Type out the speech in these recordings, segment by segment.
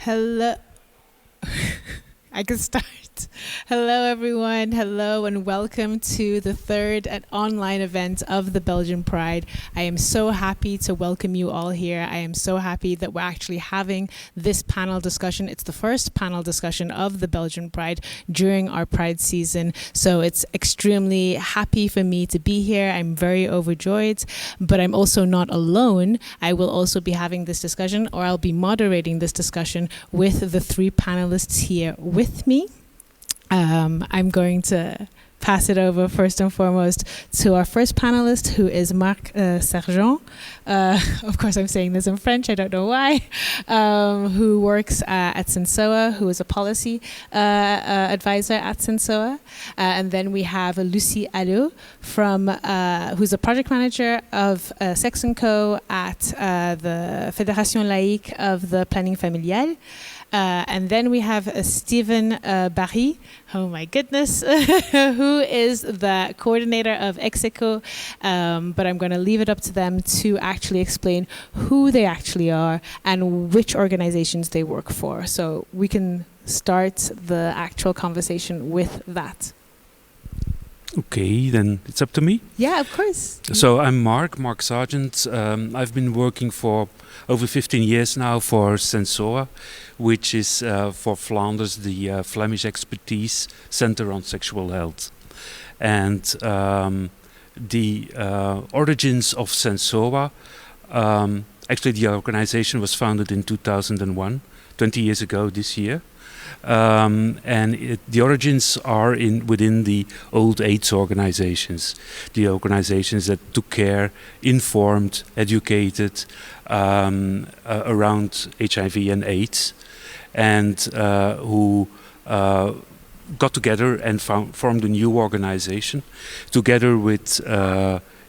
Hello. I can start. Hello, everyone. Hello, and welcome to the third and online event of the Belgian Pride. I am so happy to welcome you all here. I am so happy that we're actually having this panel discussion. It's the first panel discussion of the Belgian Pride during our Pride season. So it's extremely happy for me to be here. I'm very overjoyed, but I'm also not alone. I will also be having this discussion, or I'll be moderating this discussion with the three panelists here with me. I'm going to pass it over first and foremost to our first panelist, who is Marc Sergent. Of course, I'm saying this in French, I don't know why, who works at Sensoa, who is a policy advisor at Sensoa. And then we have Lucie Allo, who's a project manager of Execo at the Fédération Laique of the Planning Familial. And then we have Stephen Barris, oh my goodness, who is the coordinator of Execo. But I'm going to leave it up to them to actually explain who they actually are and which organizations they work for. So we can start the actual conversation with that. Okay, then it's up to me. Yeah, of course. So I'm Marc Sargent. I've been working for over 15 years now for Sensoa, which is for Flanders the Flemish Expertise Center on Sexual Health. And the origins of Sensoa, actually the organization was founded in 2001, 20 years ago this year. The origins are within the old AIDS organizations, the organizations that took care, informed, educated around HIV and AIDS, and who got together and formed a new organization together with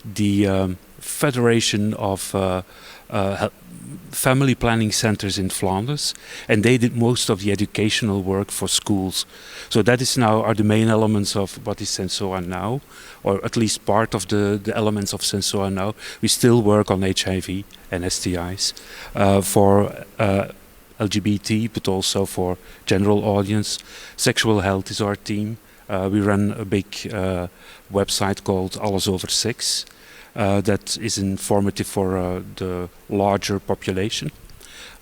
the Federation of Family Planning Centers in Flanders, and they did most of the educational work for schools. So that is now are the main elements of what is Sensoa now, or at least part of the elements of Sensoa now. We still work on HIV and STIs for LGBT, but also for general audience. Sexual health is our team. We run a big website called Alles Over Sex. That is informative for the larger population.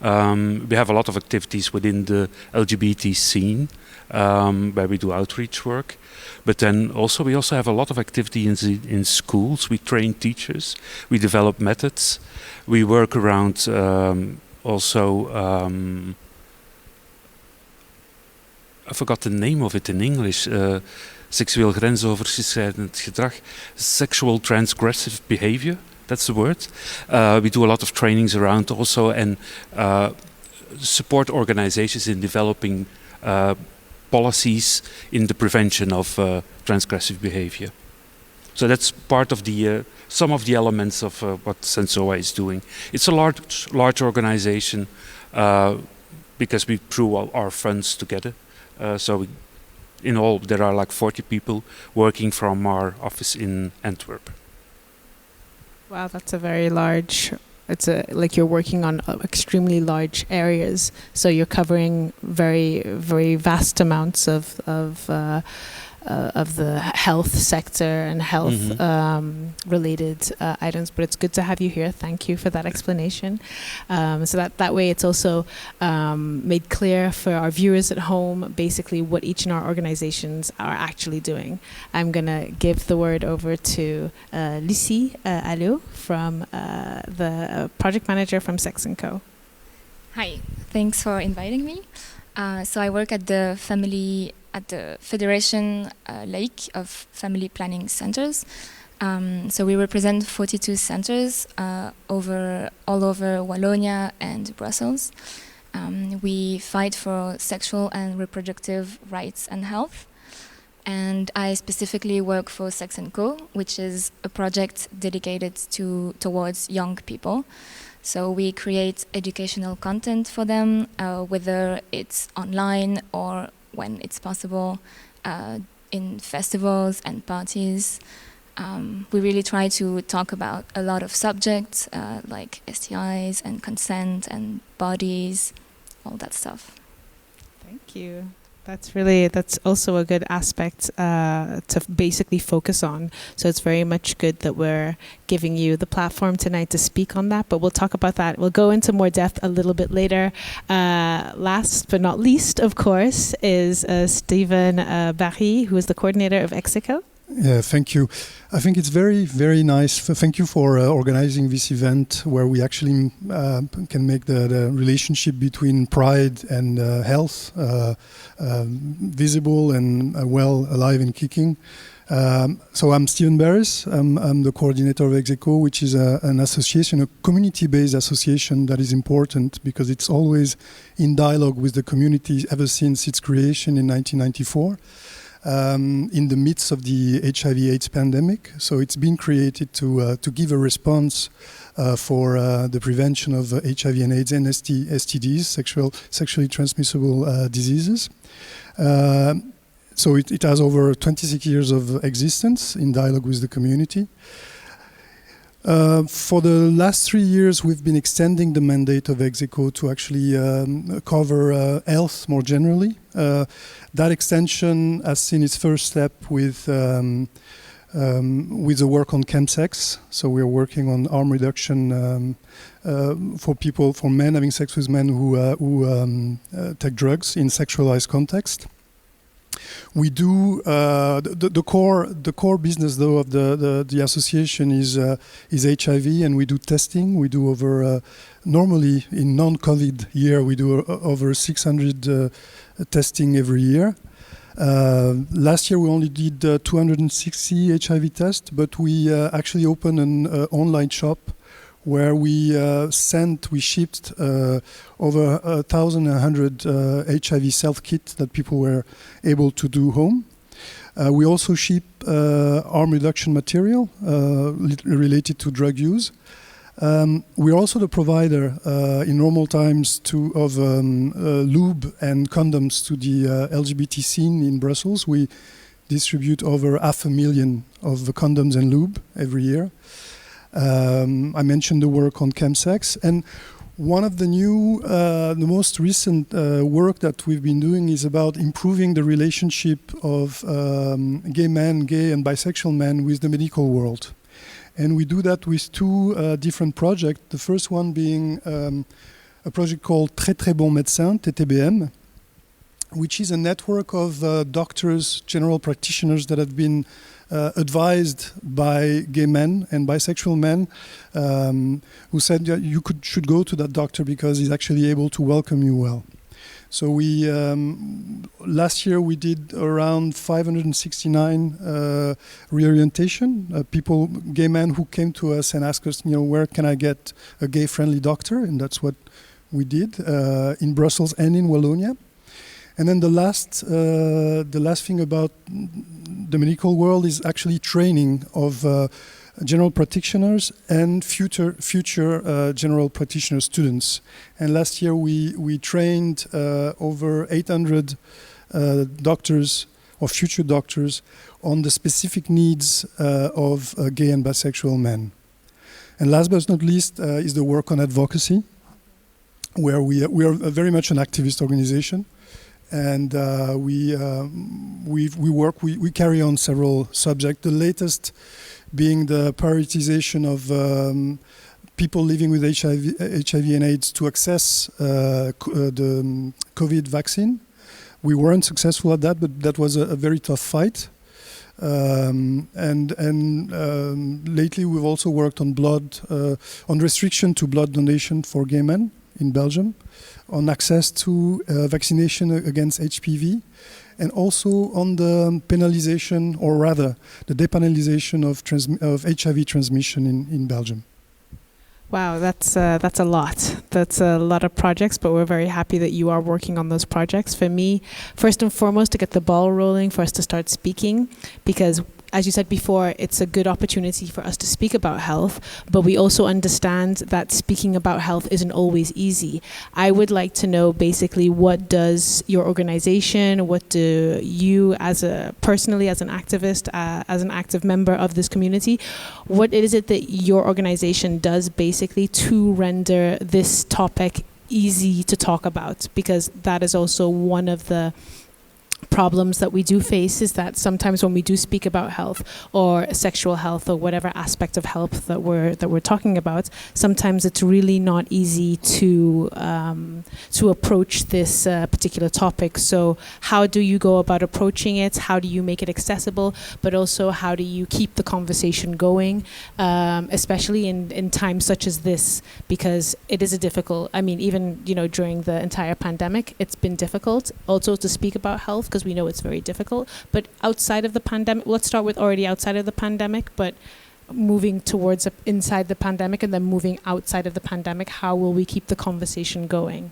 We have a lot of activities within the LGBT scene, where we do outreach work. But then we also have a lot of activity in schools. We train teachers. We develop methods. We work around I forgot the name of it in English. Seksueel grensoverschrijdend gedrag, sexual transgressive behavior, that's the word. We do a lot of trainings around also, and support organizations in developing policies in the prevention of transgressive behavior. So that's part of some of the elements of what Sensoa is doing. It's a large organization because we pool our funds together. In all, there are like 40 people working from our office in Antwerp. Wow, that's a very large. Like you're working on extremely large areas, so you're covering very, very vast amounts of the health sector and health related items. But it's good to have you here. Thank you for that explanation. So that way it's also made clear for our viewers at home basically what each of our organizations are actually doing. I'm going to give the word over to Lucie Allo, from the project manager from Execo. Hi, thanks for inviting me. So I work at the Federation Laique of Family Planning Centers. So we represent 42 centers all over Wallonia and Brussels. We fight for sexual and reproductive rights and health. And I specifically work for Execo, which is a project dedicated towards young people. So we create educational content for them, whether it's online or when it's possible, in festivals and parties. We really try to talk about a lot of subjects like STIs and consent and bodies, all that stuff. Thank you. That's also a good aspect to basically focus on. So it's very much good that we're giving you the platform tonight to speak on that, but we'll talk about that. We'll go into more depth a little bit later. Last but not least, of course, is Stephen Barris, who is the coordinator of Execo. Yeah, thank you. I think it's very, very nice. Thank you for organizing this event where we actually can make the relationship between pride and health visible and well alive and kicking. So I'm Stephen Barris. I'm the coordinator of Execo, which is an association, a community-based association that is important because it's always in dialogue with the community ever since its creation in 1994. In the midst of the HIV/AIDS pandemic. So it's been created to give a response for the prevention of HIV and AIDS and STDs, sexually transmissible diseases. So it has over 26 years of existence in dialogue with the community. For the last 3 years, we've been extending the mandate of Execo to actually cover health more generally. That extension has seen its first step with the work on chemsex. So we're working on harm reduction for men having sex with men who take drugs in sexualized context. We do the core business though of the association is HIV, and we do testing. We do over normally in non-COVID year we do over 600 testing every year. Last year we only did 260 HIV tests, but we actually opened an online shop where we shipped over 1,100 HIV self-kits that people were able to do home. We also ship harm reduction material related to drug use. We're also the provider in normal times of lube and condoms to the LGBT scene in Brussels. We distribute over 500,000 of condoms and lube every year. I mentioned the work on chemsex, and one of the most recent work that we've been doing is about improving the relationship of gay and bisexual men with the medical world. And we do that with two different projects. The first one being a project called Très Très Bon Médecin, TTBM, which is a network of doctors, general practitioners that have been advised by gay men and bisexual men who said you should go to that doctor because he's actually able to welcome you well. So we last year we did around 569 reorientation people, gay men who came to us and asked us, where can I get a gay-friendly doctor? And that's what we did in Brussels and in Wallonia. And then the last thing about the medical world is actually training of general practitioners and future general practitioner students. And last year we trained over 800 doctors or future doctors on the specific needs of gay and bisexual men. And last but not least is the work on advocacy, where we are very much an activist organization. And we carry on several subjects. The latest being the prioritization of people living with HIV and AIDS to access the COVID vaccine. We weren't successful at that, but that was a very tough fight. And lately we've also worked on on restriction to blood donation for gay men in Belgium, on access to vaccination against HPV, and also on the penalization, or rather, the depenalization of HIV transmission in Belgium. Wow, that's a lot. That's a lot of projects, but we're very happy that you are working on those projects. For me, first and foremost, to get the ball rolling, for us to start speaking, because as you said before, it's a good opportunity for us to speak about health, but we also understand that speaking about health isn't always easy. I would like to know basically, what does your organization, what do you personally as an activist, as an active member of this community, what is it that your organization does basically to render this topic easy to talk about, because that is also one of the problems that we do face, is that sometimes when we do speak about health or sexual health or whatever aspect of health that we're talking about, sometimes it's really not easy to approach this particular topic. So how do you go about approaching it? How do you make it accessible? But also, how do you keep the conversation going, especially in times such as this, because it is a difficult, I mean, even, you know, during the entire pandemic, it's been difficult also to speak about health, because we know it's very difficult. But outside of the pandemic, let's start with already outside of the pandemic, but moving towards inside the pandemic and then moving outside of the pandemic, how will we keep the conversation going?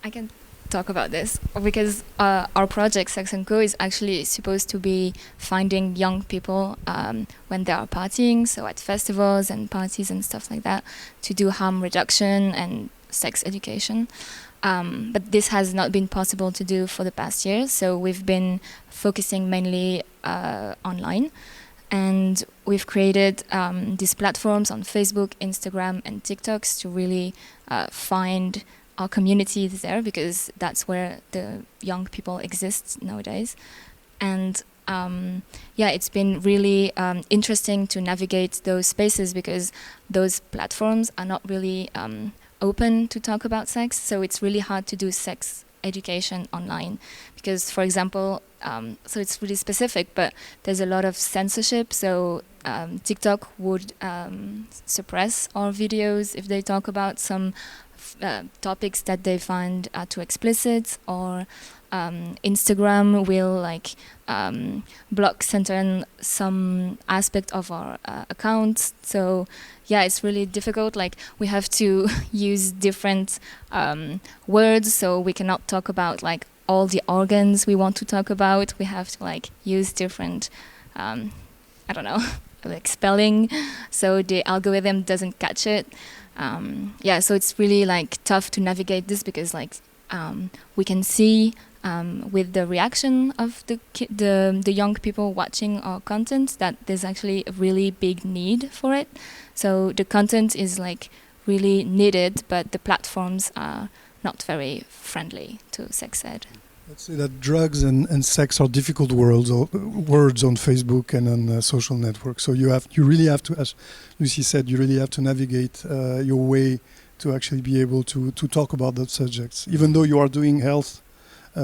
I can talk about this because our project Sex & Co is actually supposed to be finding young people when they are partying, so at festivals and parties and stuff like that, to do harm reduction and sex education. But this has not been possible to do for the past year, so we've been focusing mainly online. And we've created these platforms on Facebook, Instagram, and TikToks to really find our community there, because that's where the young people exist nowadays. And it's been really interesting to navigate those spaces, because those platforms are not really open to talk about sex, so it's really hard to do sex education online, because, for example, so it's really specific, but there's a lot of censorship, so TikTok would suppress our videos if they talk about some topics that they find too explicit, or Instagram will block some aspect of our account. So yeah, it's really difficult. We have to use different words, so we cannot talk about all the organs we want to talk about. We have to use different spelling, so the algorithm doesn't catch it. So it's really tough to navigate this, because we can see with the reaction of the young people watching our content that there's actually a really big need for it. So the content is really needed, but the platforms are not very friendly to sex ed. Let's say that drugs and sex are difficult words on Facebook and on social networks. So you really have to, as Lucie said, you really have to navigate your way to actually be able to talk about those subjects. Even though you are doing health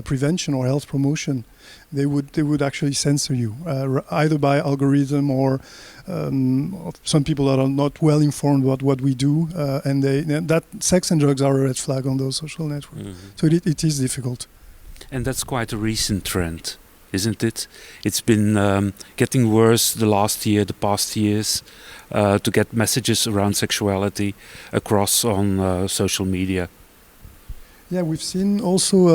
prevention or health promotion, they would actually censor you either by algorithm or some people that are not well informed about what we do, and that sex and drugs are a red flag on those social networks. Mm-hmm. So it is difficult. And that's quite a recent trend, isn't it? It's been getting worse the past years, to get messages around sexuality across on social media. Yeah, we've seen also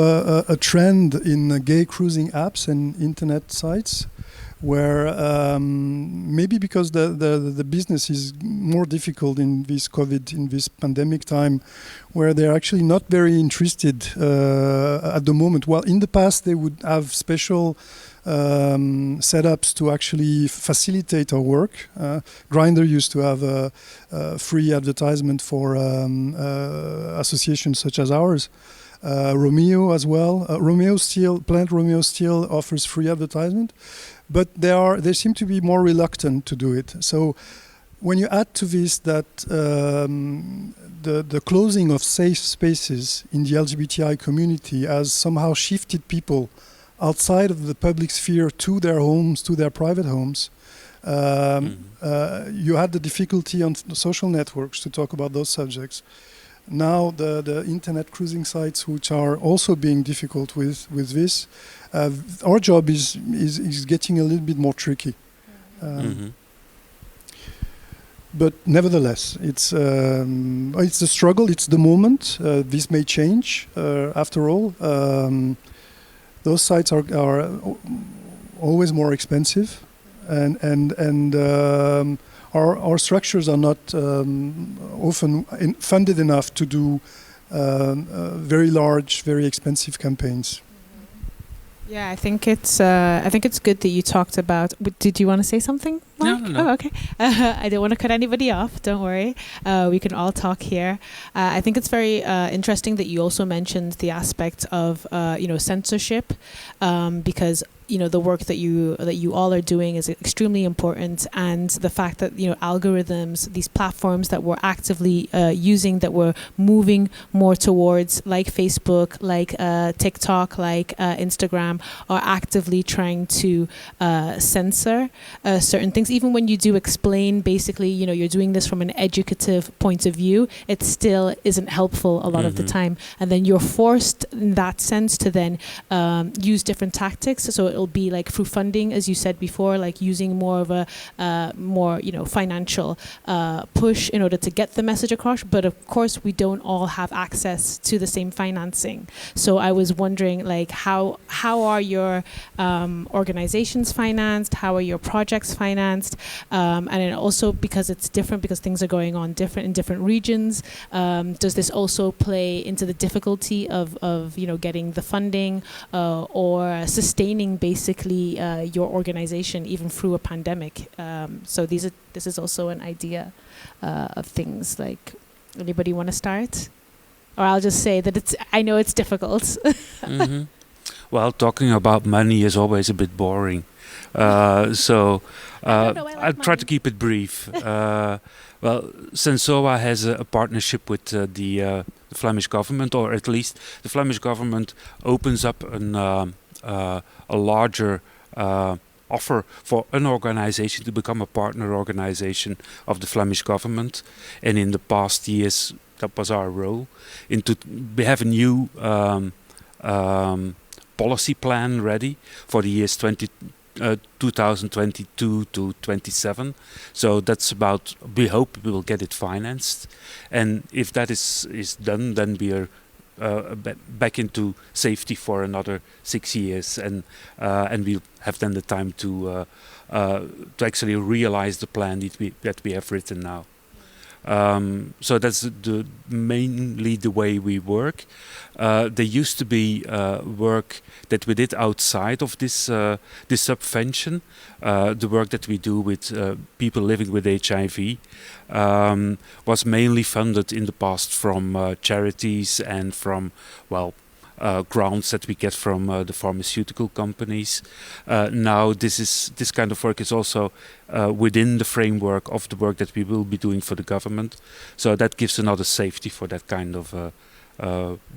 a trend in gay cruising apps and internet sites, where maybe because the business is more difficult in this pandemic time, where they're actually not very interested at the moment. Well, in the past they would have special setups to actually facilitate our work. Grindr used to have a free advertisement for associations such as ours. Romeo as well. Planet Romeo still offers free advertisement, but they seem to be more reluctant to do it. So when you add to this that the closing of safe spaces in the LGBTI community has somehow shifted people outside of the public sphere to their homes, to their private homes, you had the difficulty on social networks to talk about those subjects. Now the internet cruising sites, which are also being difficult with this, our job is getting a little bit more tricky. But nevertheless, it's a struggle. It's the moment. This may change after all. Those sites are always more expensive, and our structures are not often funded enough to do very large, very expensive campaigns. Yeah, I think it's good that you talked about. Did you want to say something? Mark? No. Oh, okay. I don't want to cut anybody off. Don't worry. We can all talk here. I think it's very interesting that you also mentioned the aspect of censorship, because the work that you all are doing is extremely important, and the fact that algorithms, these platforms that we're actively using, that we're moving more towards, like Facebook, like TikTok, like Instagram, are actively trying to censor certain things. Even when you do explain, basically, you're doing this from an educative point of view, it still isn't helpful a lot of the time, and then you're forced in that sense to then use different tactics. So it'll be like through funding, as you said before, like using more of a financial push in order to get the message across. But of course, we don't all have access to the same financing. So I was wondering, like, how are your organizations financed? How are your projects financed? And then also, because it's different, because things are going on different in different regions, does this also play into the difficulty of getting the funding or sustaining basically your organization even through a pandemic? So this is also an idea of things. Like, anybody want to start? Or I'll just say that I know it's difficult. Well, talking about money is always a bit boring. I'll try to keep it brief. Well, Sensoa has a partnership with the Flemish government, or at least the Flemish government opens up a larger offer for an organization to become a partner organization of the Flemish government. And in the past years, that was our role. We have a new policy plan ready for the years 2022 to 27. So that's about, we hope we will get it financed. And if that is done, then we are back into safety for another 6 years, and we'll have then the time to actually realize the plan that we have written now. So that's mainly the way we work. There used to be work that we did outside of this subvention. The work that we do with people living with HIV was mainly funded in the past from charities and from, grants that we get from the pharmaceutical companies. Now this kind of work is also within the framework of the work that we will be doing for the government. So that gives another safety for that kind of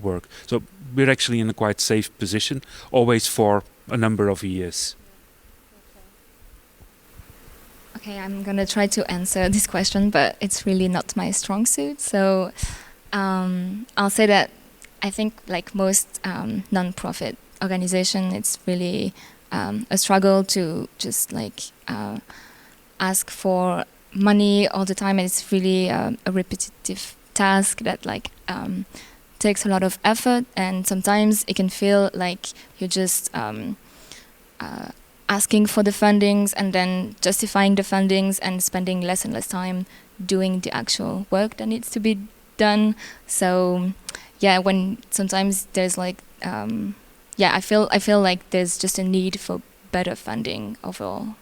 work. So we're actually in a quite safe position, always for a number of years. Okay, I'm gonna try to answer this question, but it's really not my strong suit. So I'll say that I think, like most non-profit organization, it's really a struggle to just ask for money all the time, and it's really a repetitive task that takes a lot of effort, and sometimes it can feel like you're just asking for the fundings and then justifying the fundings and spending less and less time doing the actual work that needs to be done. So yeah, when sometimes there's I feel like there's just a need for better funding overall.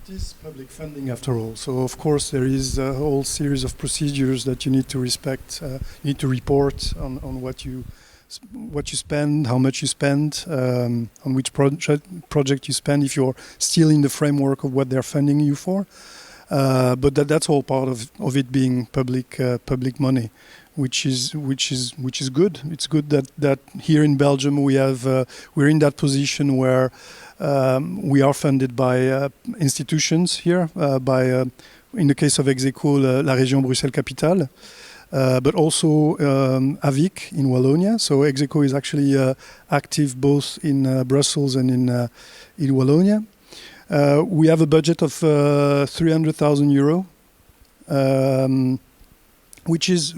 It is public funding after all, so of course there is a whole series of procedures that you need to respect. You need to report on what you spend, how much you spend, on which project you spend, if you're still in the framework of what they're funding you for. But that's all part of it being public money, which is good. It's good that here in Belgium we're in that position where we are funded by institutions here, in the case of Execo, la Région Bruxelles-Capitale, but also AVIC in Wallonia. So Execo is actually active both in Brussels and in Wallonia. We have a budget of 300,000 euro, which is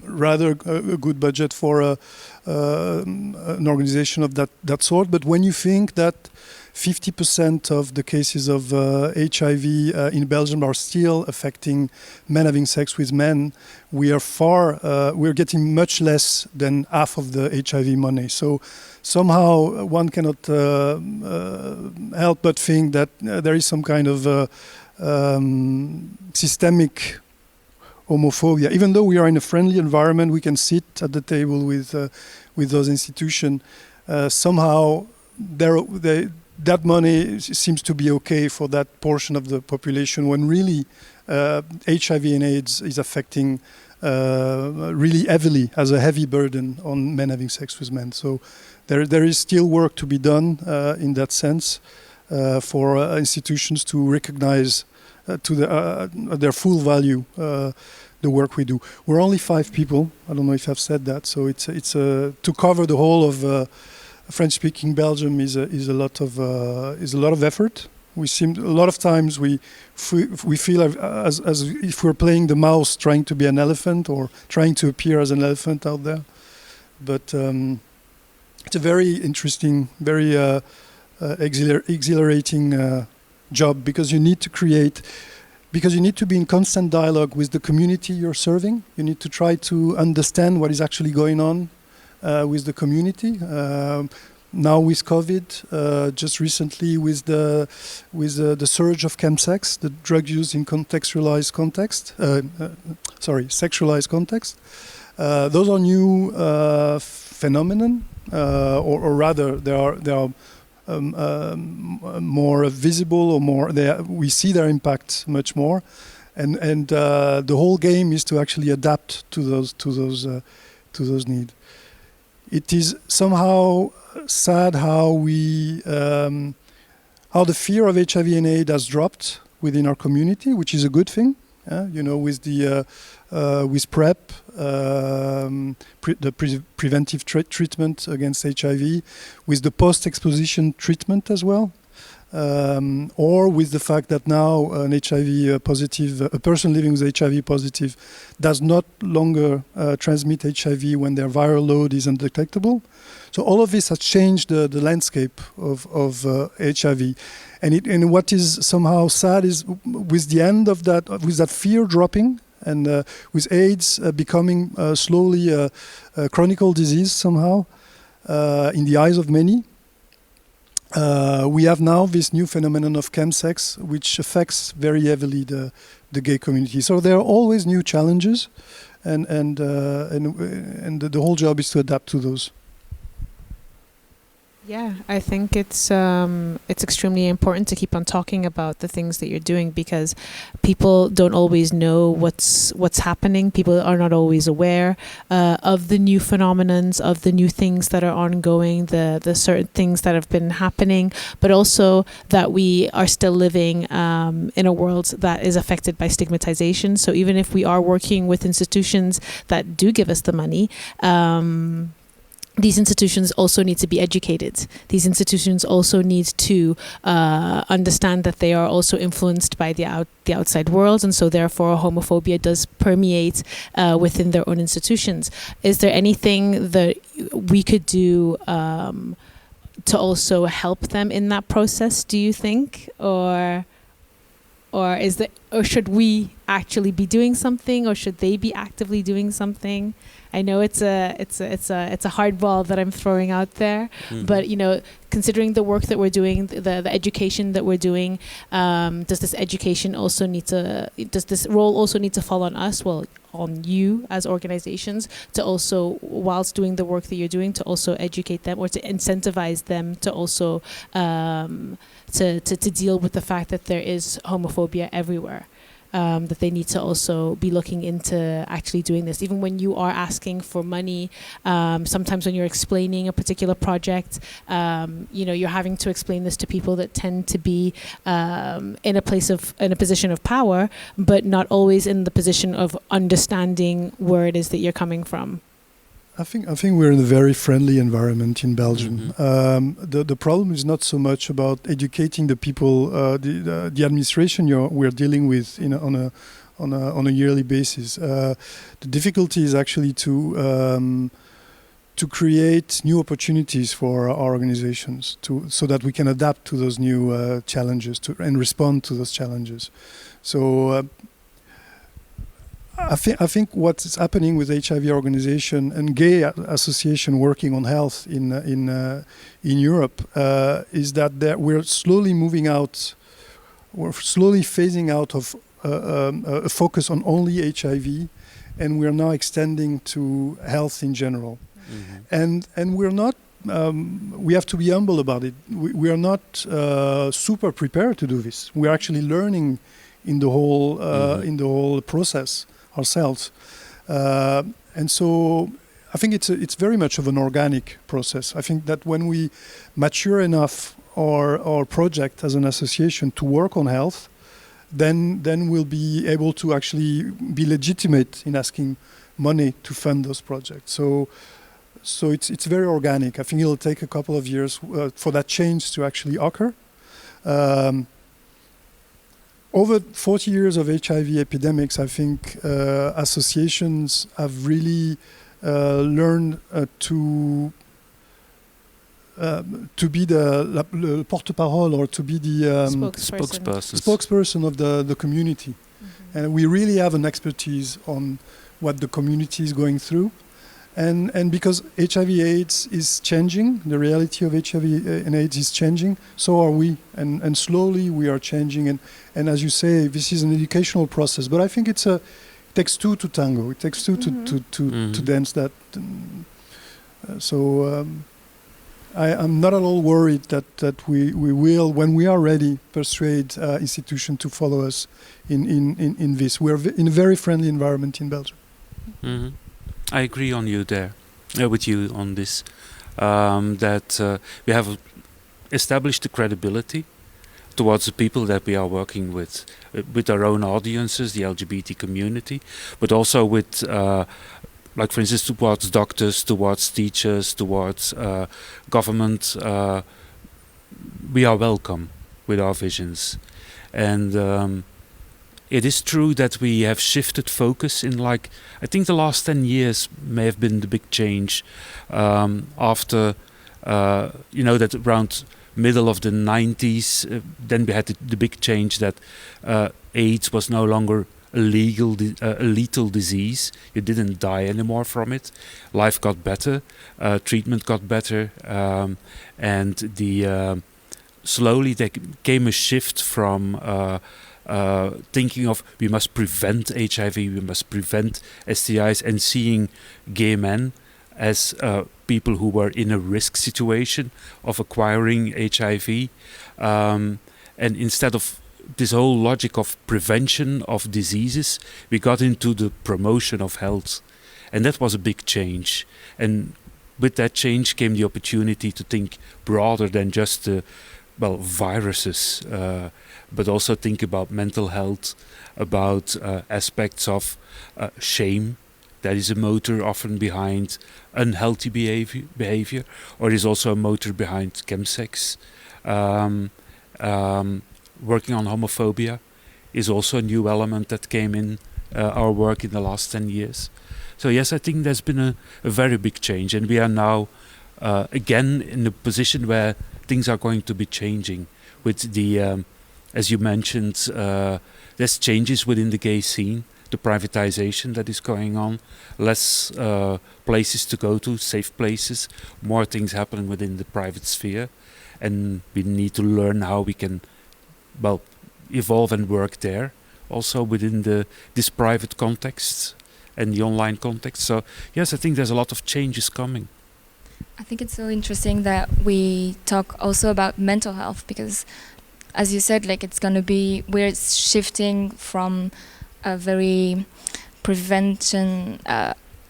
rather a good budget for an organization of that sort. But when you think that 50% of the cases of HIV in Belgium are still affecting men having sex with men. We're getting much less than half of the HIV money. So somehow one cannot help but think that there is some kind of systemic homophobia. Even though we are in a friendly environment, we can sit at the table with those institutions. Somehow that money seems to be okay for that portion of the population, when really HIV and AIDS is affecting really heavily, as a heavy burden on men having sex with men. So there is still work to be done in that sense for institutions to recognize to their full value the work we do. We're only 5 people. I don't know if I've said that. So it's to cover the whole of French-speaking Belgium is a lot of effort. A lot of times we feel as if we're playing the mouse, trying to be an elephant or trying to appear as an elephant out there. But it's a very interesting, very exhilarating job, because you need to be in constant dialogue with the community you're serving. You need to try to understand what is actually going on with the community. Now with COVID, just recently with the surge of chemsex, the drug use in sexualized context. Those are new phenomenon, or rather, they are more visible, or more. We see their impact much more, and the whole game is to actually adapt to those needs. It is somehow sad how how the fear of HIV and AIDS has dropped within our community, which is a good thing. With PrEP, preventive treatment against HIV, with the post-exposition treatment as well, or with the fact that now an HIV positive, a person living with HIV positive, does not longer transmit HIV when their viral load is undetectable. So all of this has changed the landscape of HIV. And what is somehow sad is with the end of that, with that fear dropping, and with AIDS becoming slowly a chronic disease somehow in the eyes of many, we have now this new phenomenon of chemsex, which affects very heavily the gay community. So there are always new challenges, and the whole job is to adapt to those. Yeah, I think it's extremely important to keep on talking about the things that you're doing, because people don't always know what's happening. People are not always aware of the new phenomenons, of the new things that are ongoing, the certain things that have been happening, but also that we are still living in a world that is affected by stigmatization. So even if we are working with institutions that do give us the money, these institutions also need to be educated. These institutions also need to understand that they are also influenced by the outside world, and so therefore homophobia does permeate within their own institutions. Is there anything that we could do to also help them in that process, do you think? Or should we actually be doing something, or should they be actively doing something? I know it's a hard ball that I'm throwing out there, but considering the work that we're doing, the education that we're doing, does this role also need to fall on us? Well, on you as organizations, to also, whilst doing the work that you're doing, to also educate them, or to incentivize them to also to deal with the fact that there is homophobia everywhere. That they need to also be looking into actually doing this. Even when you are asking for money, sometimes when you're explaining a particular project, you're having to explain this to people that tend to be in a position of power, but not always in the position of understanding where it is that you're coming from. I think we're in a very friendly environment in Belgium. The problem is not so much about educating the people, the administration we're dealing with on a yearly basis. The difficulty is actually to to create new opportunities for our organizations so that we can adapt to those new challenges and respond to those challenges. So I think what is happening with HIV organization and gay association working on health in Europe is that we're slowly moving out. We're slowly phasing out of a focus on only HIV, and we're now extending to health in general. Mm-hmm. And we're not. We have to be humble about it. We are not super prepared to do this. We're actually learning in the whole process ourselves, and so I think it's very much of an organic process. I think that when we mature enough our project as an association to work on health, then we'll be able to actually be legitimate in asking money to fund those projects. So it's very organic. I think it'll take a couple of years for that change to actually occur. Over 40 years of HIV epidemics, I think associations have really learned to be the porte-parole, or to be the spokesperson of the community. Mm-hmm. And we really have an expertise on what the community is going through. And because HIV/AIDS is changing, the reality of HIV and AIDS is changing, so are we. And slowly we are changing. And as you say, this is an educational process. But I think it takes two to tango. It takes two to dance that. I'm not at all worried that we will, when we are ready, persuade institutions to follow us in this. We're in a very friendly environment in Belgium. Mm-hmm. I agree on you there, with you on this, that we have established the credibility towards the people that we are working with our own audiences, the LGBT community, but also with, like for instance, towards doctors, towards teachers, towards government. We are welcome with our visions. And it is true that we have shifted focus in, like, I think the last 10 years may have been the big change after, that around middle of the 90s, then we had the big change that AIDS was no longer a lethal disease. You didn't die anymore from it. Life got better, treatment got better, and slowly there came a shift from thinking of we must prevent HIV, we must prevent STIs, and seeing gay men as people who were in a risk situation of acquiring HIV. And instead of this whole logic of prevention of diseases, we got into the promotion of health. And that was a big change. And with that change came the opportunity to think broader than just viruses, but also think about mental health, about aspects of shame. That is a motor often behind unhealthy behavior, or is also a motor behind chemsex. Working on homophobia is also a new element that came in our work in the last 10 years. So yes, I think there's been a very big change, and we are now again in a position where things are going to be changing with the, as you mentioned, there's changes within the gay scene, the privatization that is going on, less places to go to, safe places, more things happening within the private sphere, and we need to learn how we can, evolve and work there, also within this private context and the online context. So yes, I think there's a lot of changes coming. I think it's so interesting that we talk also about mental health, because as you said, like, it's going to be, we're shifting from a very prevention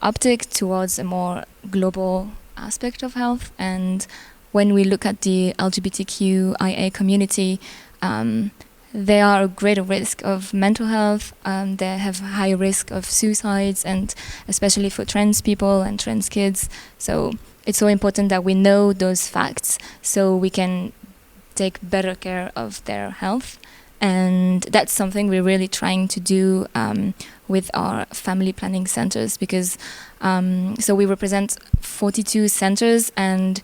optic towards a more global aspect of health. And when we look at the LGBTQIA community, they are at greater risk of mental health. They have high risk of suicides, and especially for trans people and trans kids. So it's so important that we know those facts so we can take better care of their health. And that's something we're really trying to do with our family planning centers, because so we represent 42 centers, and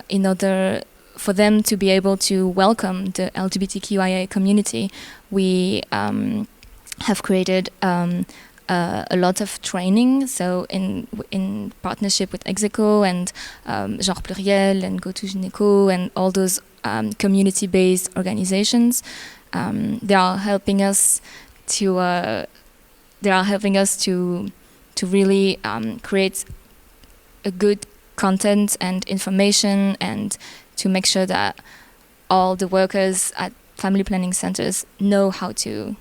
in order for them to be able to welcome the LGBTQIA community, we have created a lot of training, so in partnership with Execo and Genre Pluriel and Go to Gynéco and all those community-based organizations. They are helping us to really create a good content and information, and to make sure that all the workers at family planning centers know how to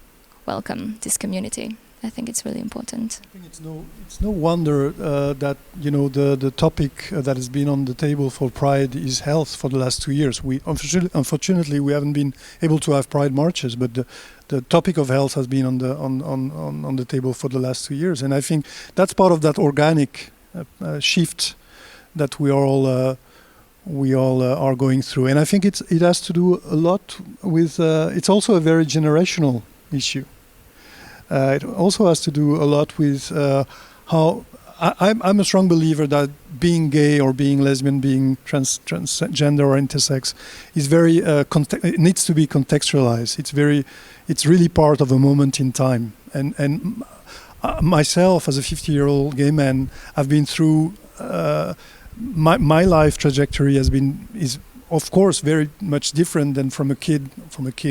welcome this community. I think it's really important. I think it's no wonder that the topic that has been on the table for Pride is health for the last 2 years. We unfortunately we haven't been able to have Pride marches, but the topic of health has been on the table for the last 2 years, and I think that's part of that organic shift that we all are going through. And I think it has to do a lot with. It's also a very generational issue. It also has to do a lot with how I'm a strong believer that being gay or being lesbian, being transgender or intersex is very it needs to be contextualized. It's really part of a moment in time. And myself, as a 50-year-old gay man, I've been through my life trajectory is of course very much different than from a kid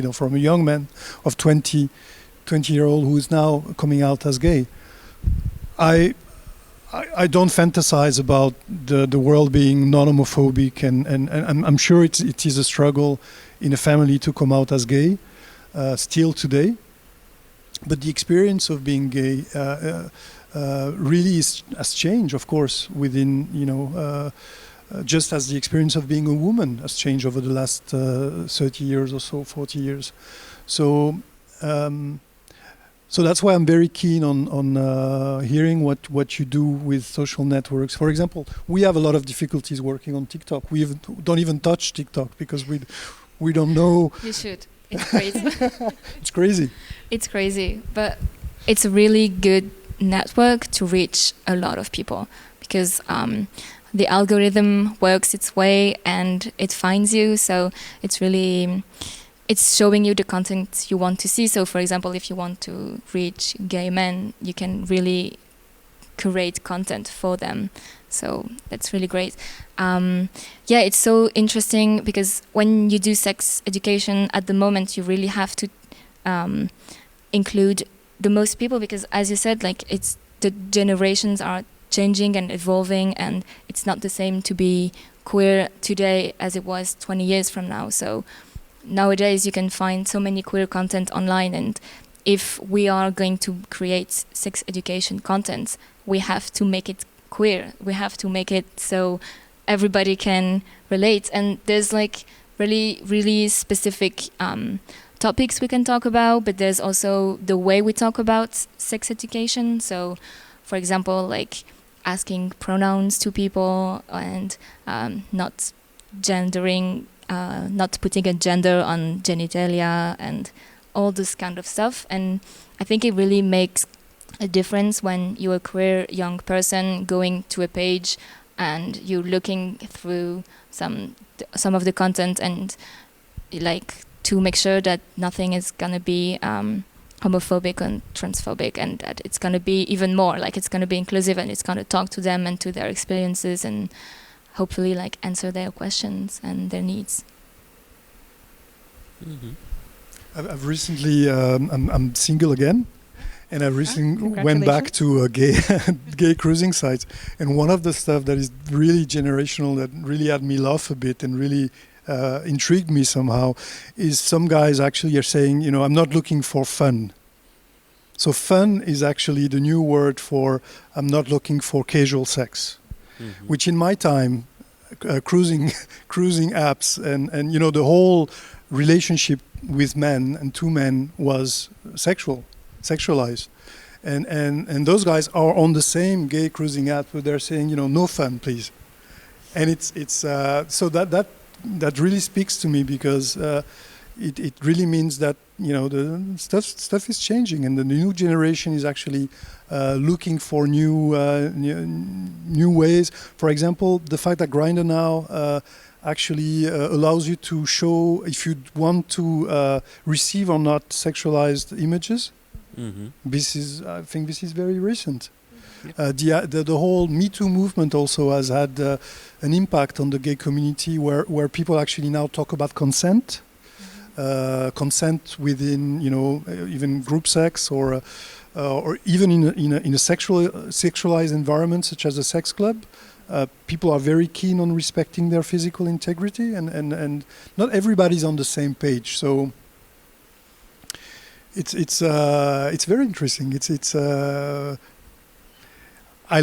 or from a young man of 20-year-old who is now coming out as gay. I don't fantasize about the world being non-homophobic, and I'm sure it is a struggle in a family to come out as gay still today. But the experience of being gay really has changed, of course, within just as the experience of being a woman has changed over the last 30 years or so, 40 years. So that's why I'm very keen on hearing what you do with social networks. For example, we have a lot of difficulties working on TikTok. We don't even touch TikTok because we don't know. You should. It's crazy. It's crazy. It's crazy, but it's a really good network to reach a lot of people, because the algorithm works its way and it finds you. So it's showing you the content you want to see. So, for example, if you want to reach gay men, you can really curate content for them. So that's really great. It's so interesting, because when you do sex education at the moment, you really have to include the most people, because as you said, like the generations are changing and evolving, and it's not the same to be queer today as it was 20 years from now. So nowadays you can find so many queer content online, and if we are going to create sex education content, we have to make it queer. We have to make it so everybody can relate. And there's like really, really specific topics we can talk about, but there's also the way we talk about sex education. So, for example, like asking pronouns to people, and not gendering, not putting a gender on genitalia, and all this kind of stuff. And I think it really makes a difference when you're a queer young person going to a page and you're looking through some of the content, and like to make sure that nothing is gonna be homophobic and transphobic, and that it's gonna be even more like it's gonna be inclusive, and it's gonna talk to them and to their experiences, and hopefully like answer their questions and their needs. Mm-hmm. I've recently I'm single again, and I recently went back to a gay cruising sites, and one of the stuff that is really generational, that really had me laugh a bit and really intrigued me somehow, is some guys actually are saying, I'm not looking for fun. So fun is actually the new word for I'm not looking for casual sex, mm-hmm. which in my time, cruising apps and the whole relationship with men and two men was sexualized. And those guys are on the same gay cruising app, but they're saying, no fun, please. And it's so that really speaks to me, because it really means that the stuff is changing, and the new generation is actually looking for new ways. For example, the fact that Grindr now actually allows you to show if you want to receive or not sexualized images. I think this is very recent. The whole Me Too movement also has had an impact on the gay community, where people actually now talk about consent, consent within even group sex or even in a sexualized environment such as a sex club. People are very keen on respecting their physical integrity, and not everybody's on the same page. So it's very interesting. I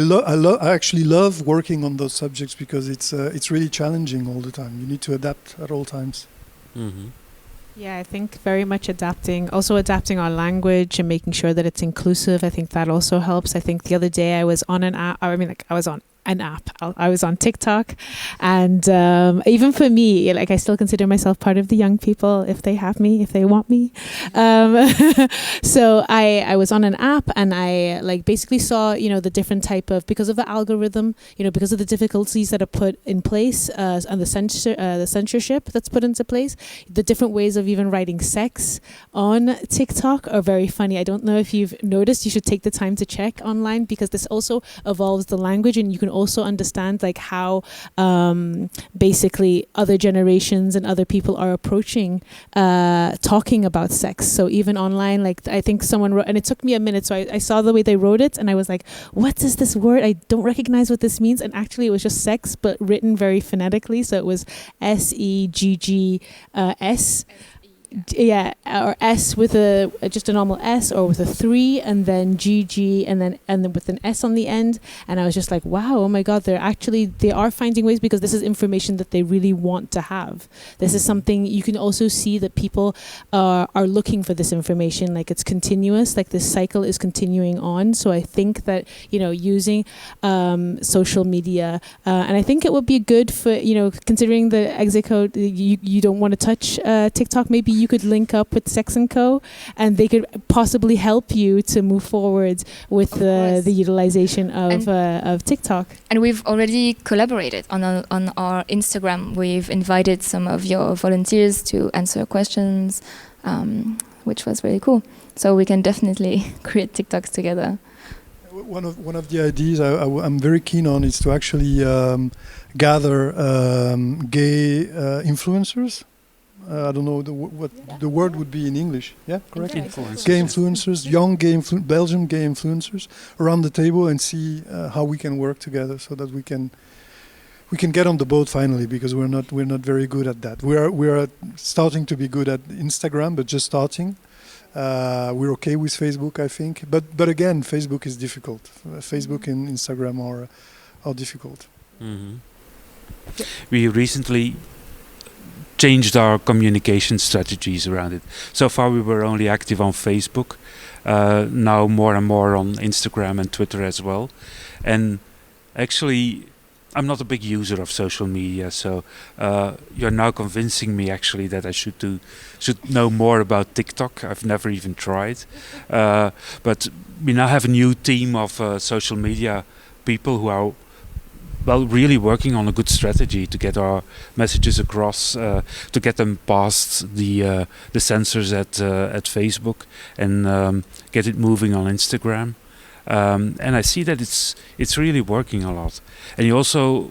actually love working on those subjects because it's really challenging all the time. You need to adapt at all times. Yeah, I think very much adapting our language and making sure that it's inclusive. I think that also helps. I think the other day I was on I was on TikTok, and even for me, I still consider myself part of the young people if they have me, if they want me. So I was on an app, and I basically saw the different type of, because of the algorithm, because of the difficulties that are put in place and the censorship that's put into place, the different ways of even writing sex on TikTok are very funny. I don't know if you've noticed. You should take the time to check online, because this also evolves the language, and you can also understand how basically other generations and other people are approaching talking about sex. So even online, I think someone wrote, and it took me a minute, so I saw the way they wrote it, and I was like, what is this word? I don't recognize what this means. And actually it was just sex, but written very phonetically. So it was SEGGS. Yeah, or S with just a normal S, or with a 3, and then GG, and then with an S on the end. And I was just like, wow, oh my God, they are finding ways, because this is information that they really want to have. This is something you can also see that people are looking for this information. It's continuous, this cycle is continuing on. So I think that, using social media, and I think it would be good for, considering the Execo, you don't want to touch TikTok, maybe you could link up with Sex & Co, and they could possibly help you to move forward with the utilization of TikTok. And we've already collaborated on our Instagram. We've invited some of your volunteers to answer questions, which was really cool. So we can definitely create TikToks together. One of the ideas I'm very keen on is to actually gather gay influencers. I don't know what the word would be in English. Yeah, correct? Influencers. Gay influencers, young Belgian gay influencers around the table, and see how we can work together so that we can get on the boat finally, because we're not very good at that. We are starting to be good at Instagram, but just starting. We're okay with Facebook, I think, but again, Facebook is difficult. Facebook and Instagram are difficult. We recently changed our communication strategies around it. So far we were only active on Facebook, now more and more on Instagram and Twitter as well. And actually, I'm not a big user of social media, so you're now convincing me actually that I should know more about TikTok. I've never even tried. But we now have a new team of social media people who are really working on a good strategy to get our messages across, to get them past the censors at Facebook, and get it moving on Instagram. And I see that it's really working a lot. And you also,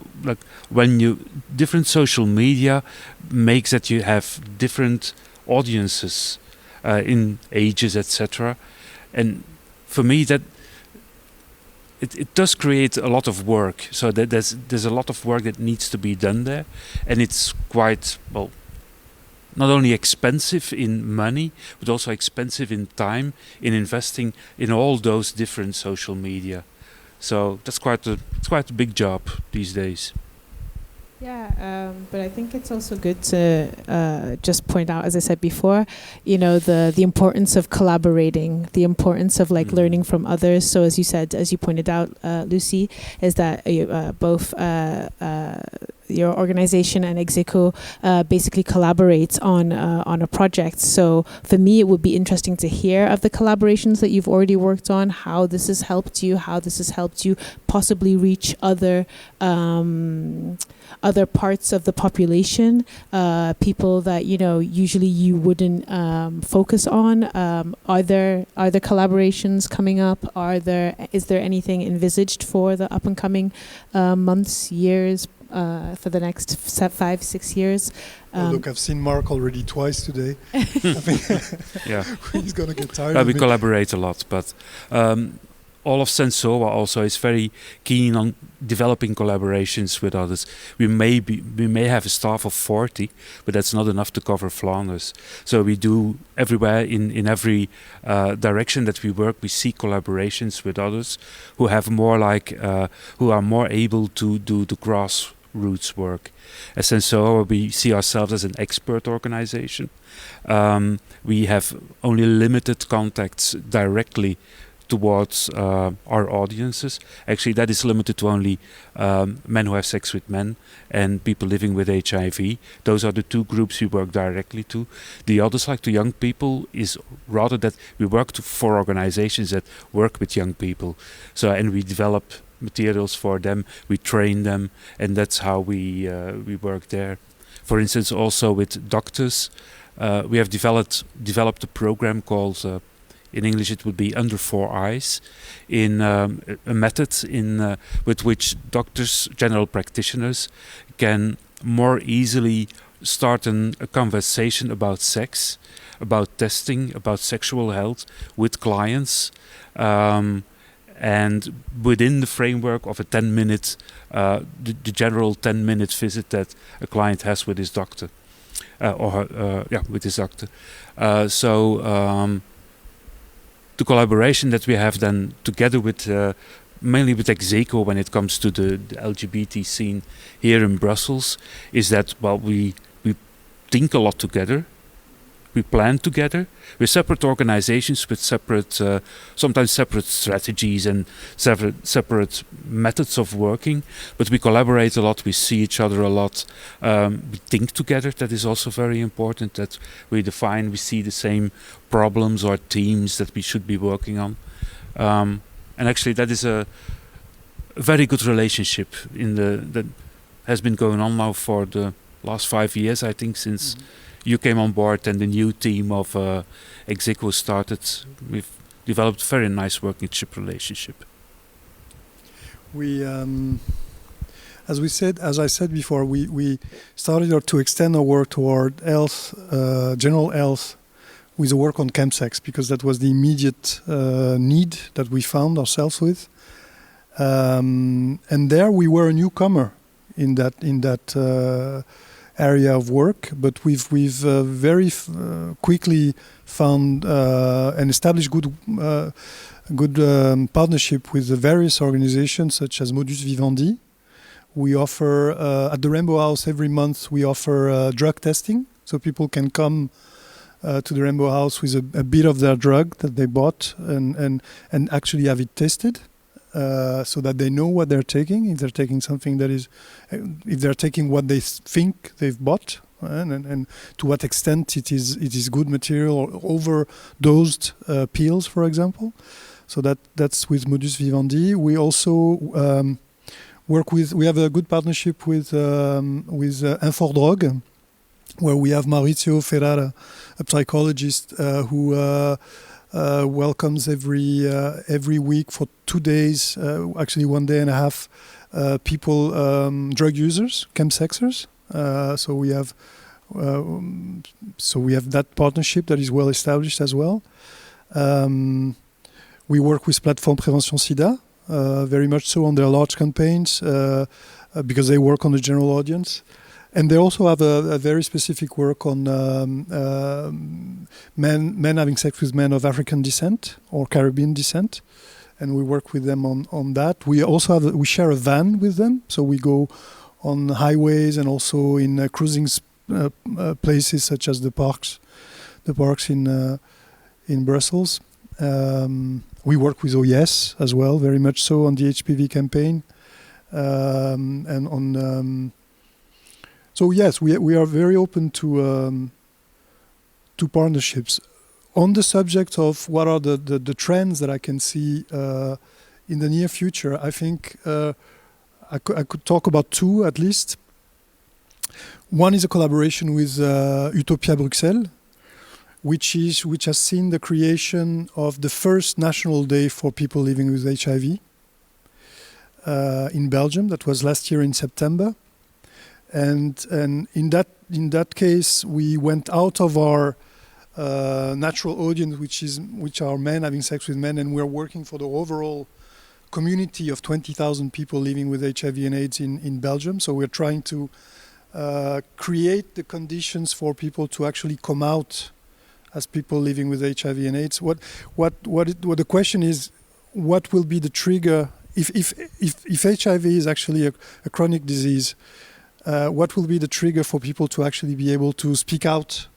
different social media makes that you have different audiences in ages, etc. And for me, that it does create a lot of work. So that there's a lot of work that needs to be done there, and it's quite not only expensive in money, but also expensive in time, in investing in all those different social media. So that's quite a big job these days. Yeah, but I think it's also good to just point out, as I said before, the importance of collaborating, the importance of learning from others. So as you pointed out, Lucie, is that both your organization and Execo basically collaborate on a project. So for me, it would be interesting to hear of the collaborations that you've already worked on, how this has helped you, possibly reach other parts of the population, people that usually you wouldn't focus on. Are there collaborations coming up? Is there anything envisaged for the up and coming months, years, for the next 5-6 years? Look, I've seen Mark already twice today. I think Yeah, he's gonna get tired of we me. collaborate a lot, but all of Sensoa also is very keen on developing collaborations with others. We may have a staff of 40, but that's not enough to cover Flanders. So we do everywhere in every direction that we work. We seek collaborations with others who have more who are more able to do the grassroots work. As Sensoa, we see ourselves as an expert organization. We have only limited contacts directly towards our audiences. Actually, that is limited to only men who have sex with men and people living with HIV. Those are the two groups we work directly to. The others, like the young people, is rather that we work for organizations that work with young people. So, and we develop materials for them, we train them, and that's how we work there. For instance, also with doctors, we have developed a program called in English it would be Under Four Eyes, in a method with which doctors, general practitioners, can more easily start a conversation about sex, about testing, about sexual health with clients, and within the framework of a 10-minute, the general 10-minute visit that a client has with his doctor, with his doctor. The collaboration that we have then together with mainly with Execo when it comes to the LGBT scene here in Brussels is that we think a lot together, we plan together. We're separate organizations with sometimes separate strategies and separate methods of working, but we collaborate a lot, we see each other a lot, we think together. That is also very important, that we see the same problems or themes that we should be working on. And actually that is a very good relationship that has been going on now for the last 5 years, I think, since you came on board and the new team of Execo started. We've developed a very nice working relationship. We, as I said before, we started to extend our work toward health, general health, with the work on chemsex, because that was the immediate need that we found ourselves with. And there we were a newcomer in that area of work, but we've very quickly found and established good partnership with the various organizations such as Modus Vivendi. We offer at the Rainbow House every month. We offer drug testing, so people can come to the Rainbow House with a bit of their drug that they bought and actually have it tested. So that they know what they're taking, if they're taking something that is, if they're taking what they think they've bought, and to what extent it is good material or overdosed pills, for example. So that's with Modus Vivendi. We also we have a good partnership with Infordrog, where we have Maurizio Ferrara, a psychologist who welcomes every week for 2 days, actually 1 day and a half, people, drug users, chemsexers. So we have that partnership that is well established as well. We work with Platform Prévention SIDA, very much so on their large campaigns, because they work on the general audience. And they also have a very specific work on men having sex with men of African descent or Caribbean descent, and we work with them on that. We also we share a van with them, so we go on highways and also in cruising places such as the parks in Brussels. We work with OES as well, very much so on the HPV campaign, and on So yes, we are very open to partnerships. On the subject of what are the trends that I can see in the near future, I think I could talk about two at least. One is a collaboration with Utopia Bruxelles, which has seen the creation of the first national day for people living with HIV in Belgium. That was last year in September, and in that case we went out of our natural audience, which are men having sex with men, and we're working for the overall community of 20,000 people living with HIV and AIDS in Belgium. So we're trying to create the conditions for people to actually come out as people living with HIV and AIDS. What the question is, what will be the trigger if HIV is actually a chronic disease? What will be the trigger for people to actually be able to speak out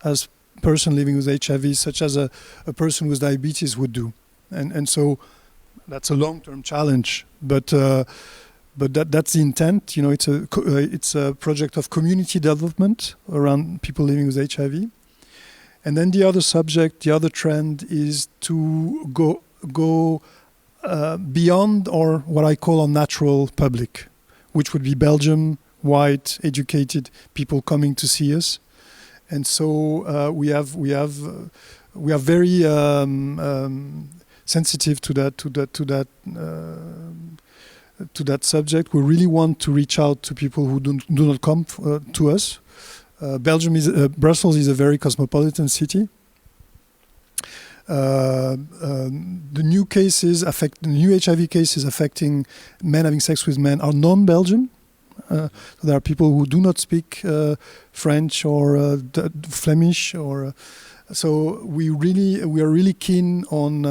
as person living with HIV, such as a person with diabetes would do? And so that's a long-term challenge, but that's the intent. You know, it's a project of community development around people living with HIV. And then the other subject, the other trend is to go beyond, or what I call, unnatural public, which would be Belgium, white, educated people coming to see us. And so we are very sensitive to that subject. We really want to reach out to people who do not come to us. Brussels is a very cosmopolitan city. The new HIV cases affecting men having sex with men are non-Belgian. So there are people who do not speak French or Flemish, so we are really keen on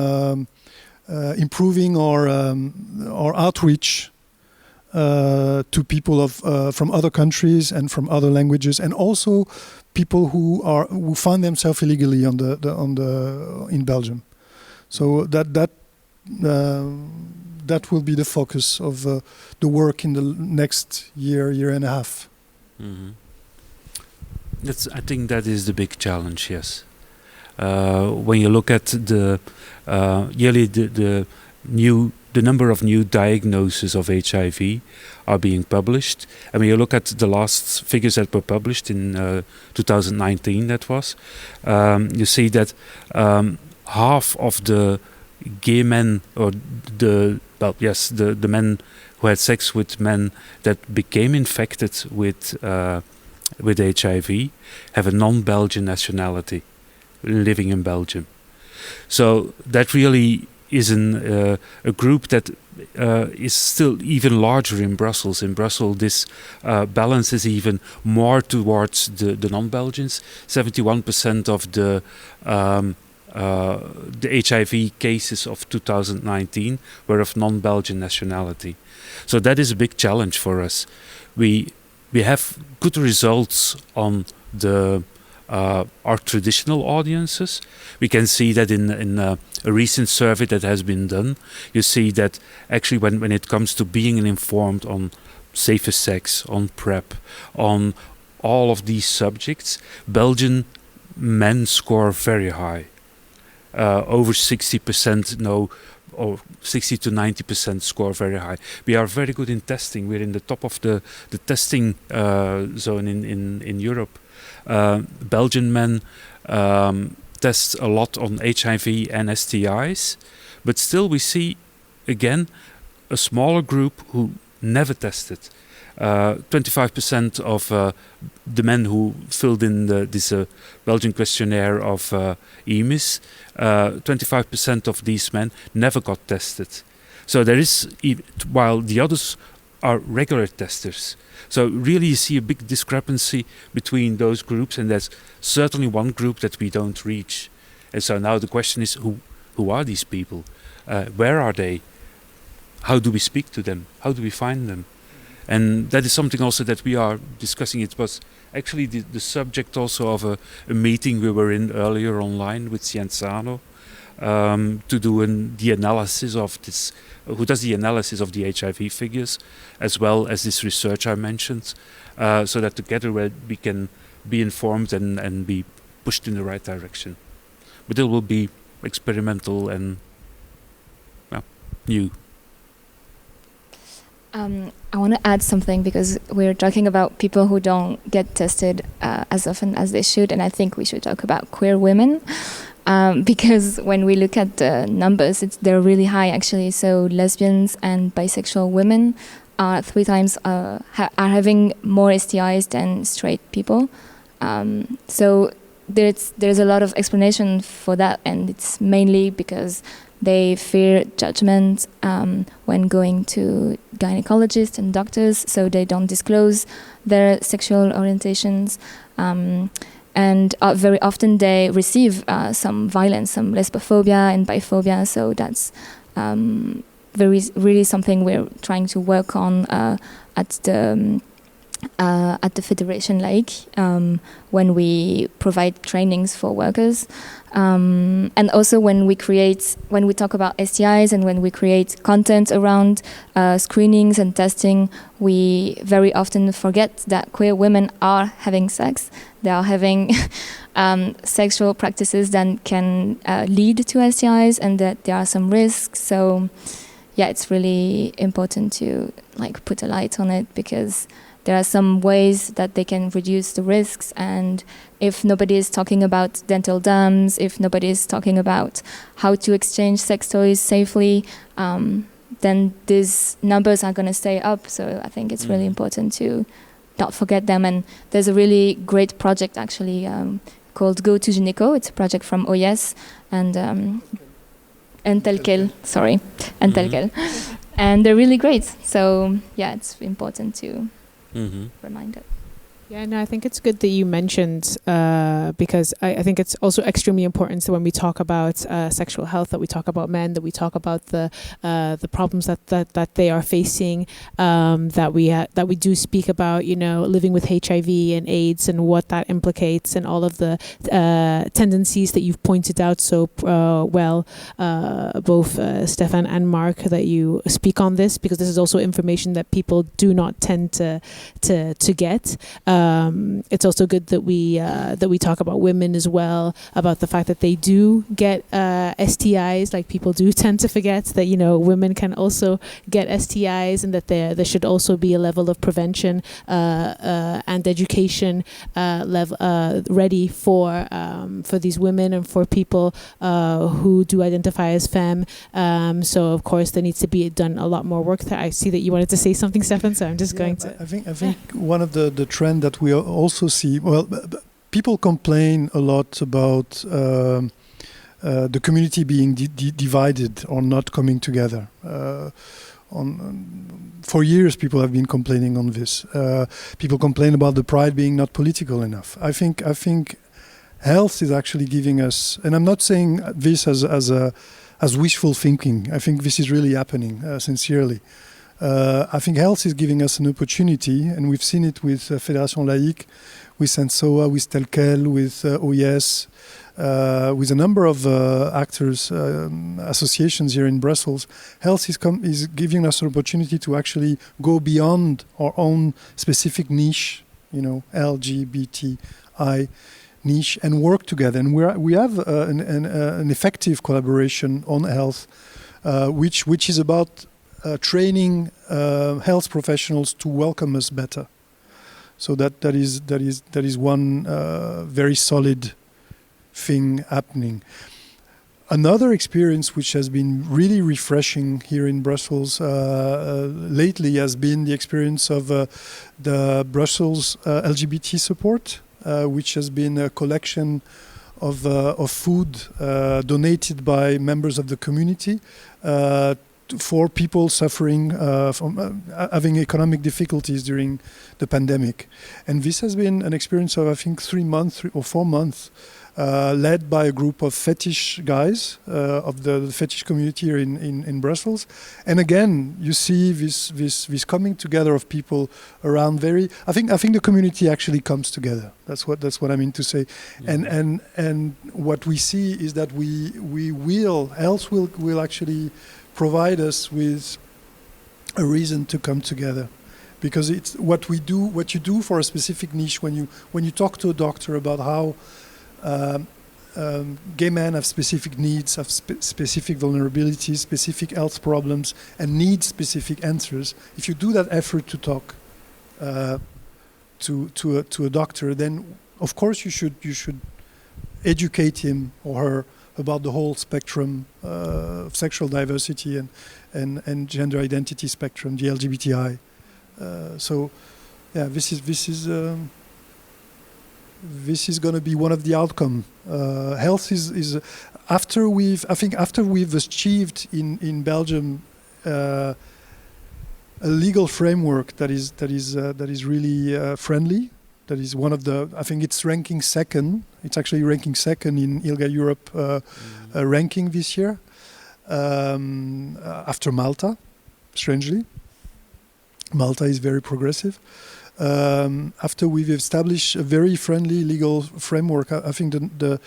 improving our outreach to people from other countries and from other languages, and also people who find themselves illegally in Belgium. So that will be the focus of the work in the next year and a half. Mm-hmm. I think that is the big challenge. Yes, when you look at the yearly the number of new diagnoses of HIV are being published. And when you look at the last figures that were published in 2019, that was, you see that half of the gay men, or the men who had sex with men that became infected with HIV have a non-Belgian nationality, living in Belgium. So that really is a group that is still even larger in Brussels. In Brussels, this balance is even more towards the non-Belgians. 71% of the HIV cases of 2019 were of non-Belgian nationality. So that is a big challenge for us. We have good results on our traditional audiences. We can see that in a recent survey that has been done. You see that actually when it comes to being informed on safer sex, on PrEP, on all of these subjects, Belgian men score very high. Over 60% know, or 60 to 90% score very high. We are very good in testing. We're in the top of the testing zone in Europe. Belgian men test a lot on HIV and STIs, but still we see again a smaller group who never tested. 25% of the men who filled in this Belgian questionnaire of EMIS, 25% of these men never got tested. So there is, while the others are regular testers. So really you see a big discrepancy between those groups, and there's certainly one group that we don't reach. And so now the question is, who are these people? Where are they? How do we speak to them? How do we find them? And that is something also that we are discussing. It was actually the subject also of a meeting we were in earlier online with Cienzano, to do the analysis of this, who does the analysis of the HIV figures, as well as this research I mentioned, so that together we can be informed and be pushed in the right direction. But it will be experimental and new. I want to add something, because we're talking about people who don't get tested as often as they should, and I think we should talk about queer women, because when we look at the numbers, they're really high actually. So lesbians and bisexual women are 3 times are having more STIs than straight people. So there's a lot of explanation for that, and it's mainly because they fear judgment when going to gynecologists and doctors, so they don't disclose their sexual orientations. And very often they receive some violence, some lesbophobia and biphobia, so that's really something we're trying to work on at the Federation Laique, when we provide trainings for workers, and also when we talk about STIs and when we create content around screenings and testing, we very often forget that queer women are having sex. They are having sexual practices that can lead to STIs, and that there are some risks. So yeah, it's really important to put a light on it, because there are some ways that they can reduce the risks, and if nobody is talking about dental dams, if nobody is talking about how to exchange sex toys safely, then these numbers are going to stay up. So I think it's really important to not forget them. And there's a really great project actually called Go to Execo. It's a project from OIS and Telquel, and they're really great. So yeah, it's important to remind it. Yeah, no, I think it's good that you mentioned, because I think it's also extremely important. So when we talk about sexual health, that we talk about men, that we talk about the problems that they are facing, that we do speak about, living with HIV and AIDS and what that implicates, and all of the tendencies that you've pointed out so well, both Stefan and Mark, that you speak on this, because this is also information that people do not tend to get. It's also good that we talk about women as well, about the fact that they do get STIs. Like, people do tend to forget that women can also get STIs, and that there should also be a level of prevention and education level ready for these women and for people who do identify as femme. So of course there needs to be done a lot more work there. I see that you wanted to say something, Stefan, so I'm just going to. I think one of the trend that we also see, people complain a lot about the community being divided or not coming together. For years, people have been complaining on this. People complain about the Pride being not political enough. I think health is actually giving us, and I'm not saying this as wishful thinking. I think this is really happening sincerely. I think health is giving us an opportunity, and we've seen it with Fédération Laique, with SENSOA, with Telquel, with OIS, with a number of actors, associations here in Brussels. Health is giving us an opportunity to actually go beyond our own specific niche, LGBTI niche, and work together. And we have an effective collaboration on health, which is about training health professionals to welcome us better. So that is one very solid thing happening. Another experience which has been really refreshing here in Brussels lately has been the experience of the Brussels LGBT support, which has been a collection of food donated by members of the community for people suffering from having economic difficulties during the pandemic. And this has been an experience of, I think, 3 months or 4 months, led by a group of fetish guys of the fetish community here in Brussels. And again, you see this coming together of people around I think the community actually comes together. That's what I mean to say. Mm-hmm. And what we see is that health will actually provide us with a reason to come together. Because it's what you do for a specific niche. When you talk to a doctor about how gay men have specific needs, have specific vulnerabilities, specific health problems, and need specific answers. If you do that effort to talk to a doctor, then of course you should educate him or her about the whole spectrum of sexual diversity and gender identity spectrum, the LGBTI. So, yeah, this is going to be one of the outcome. Health is after we've achieved in Belgium a legal framework that is really friendly. That is one of the. I think it's ranking second. It's actually ranking second in ILGA Europe ranking this year, after Malta, strangely. Malta is very progressive. After we've established a very friendly legal framework, I think the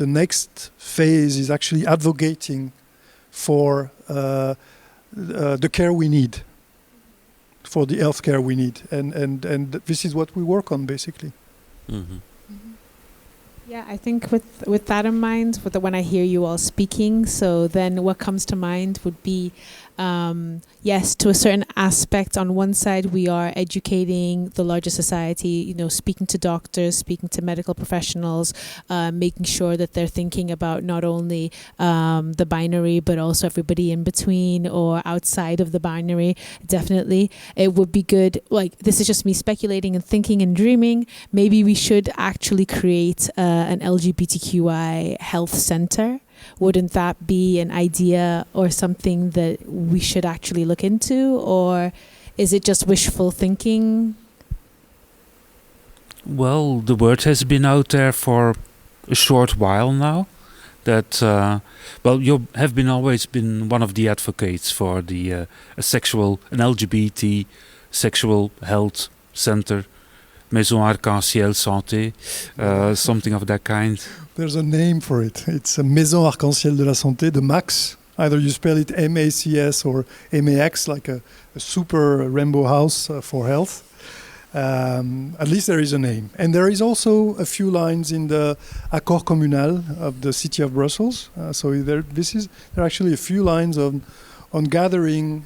next phase is actually advocating for the care we need, for the health care we need, and this is what we work on basically. Mm-hmm. Yeah, I think with that in mind, when I hear you all speaking, so then what comes to mind would be, yes, to a certain aspect, on one side we are educating the larger society, speaking to doctors, speaking to medical professionals, making sure that they're thinking about not only the binary, but also everybody in between or outside of the binary. Definitely, it would be good, like, this is just me speculating and thinking and dreaming, maybe we should actually create an LGBTQI health center. Wouldn't that be an idea or something that we should actually look into, or is it just wishful thinking? Well, the word has been out there for a short while now that, you have always been one of the advocates for an LGBT sexual health center, Maison Arc-en-Ciel Santé, something of that kind. There's a name for it. It's a Maison Arc-en-Ciel de la Santé, the MAX. Either you spell it MACS or MAX, like a super rainbow house for health. At least there is a name. And there is also a few lines in the Accord Communal of the city of Brussels. So there are actually a few lines on gathering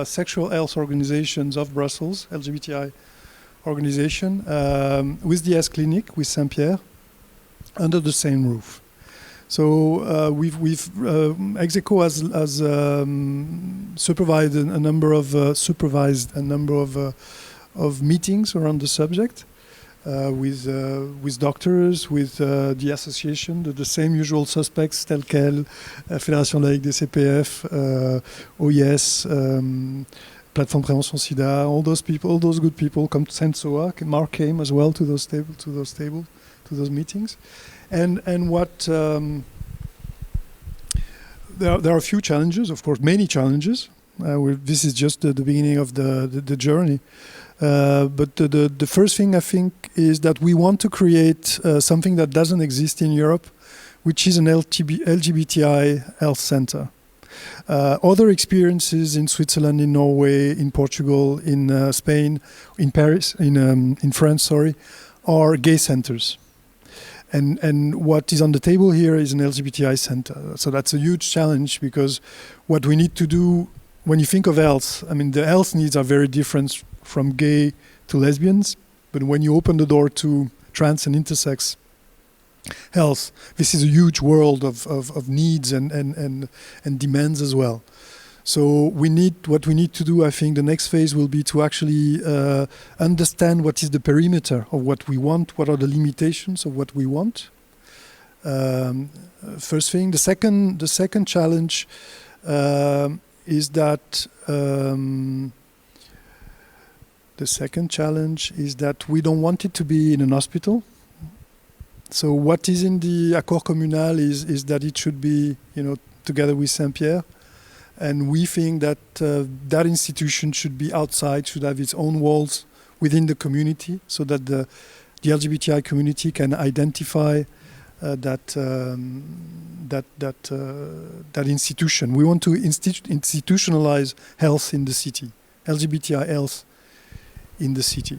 sexual health organizations of Brussels, LGBTI organization, with the S Clinic, with Saint-Pierre, under the same roof. So Execo has supervised a number of meetings around the subject with doctors, with the association, the same usual suspects, Telquel, Fédération Laique des CPF, OIS, Plateforme Prévention SIDA, all those good people come to Sensoa. Mark came as well to those meetings, and what there are a few challenges, of course, many challenges. This is just the beginning of the journey. But the first thing I think is that we want to create something that doesn't exist in Europe, which is an LGBTI health center. Other experiences in Switzerland, in Norway, in Portugal, in Spain, in Paris, in France, are gay centers. And what is on the table here is an LGBTI center. So that's a huge challenge, because what we need to do, when you think of health, I mean, the health needs are very different from gay to lesbians. But when you open the door to trans and intersex health, this is a huge world of needs and demands as well. So what we need to do, I think the next phase will be to actually understand what is the perimeter of what we want, what are the limitations of what we want. First thing. The second challenge is that we don't want it to be in an hospital. So what is in the accord communal is that it should be, together with Saint-Pierre. And we think that that institution should be outside, should have its own walls within the community, so that the LGBTI community can identify that institution. We want to institutionalize health in the city, LGBTI health in the city.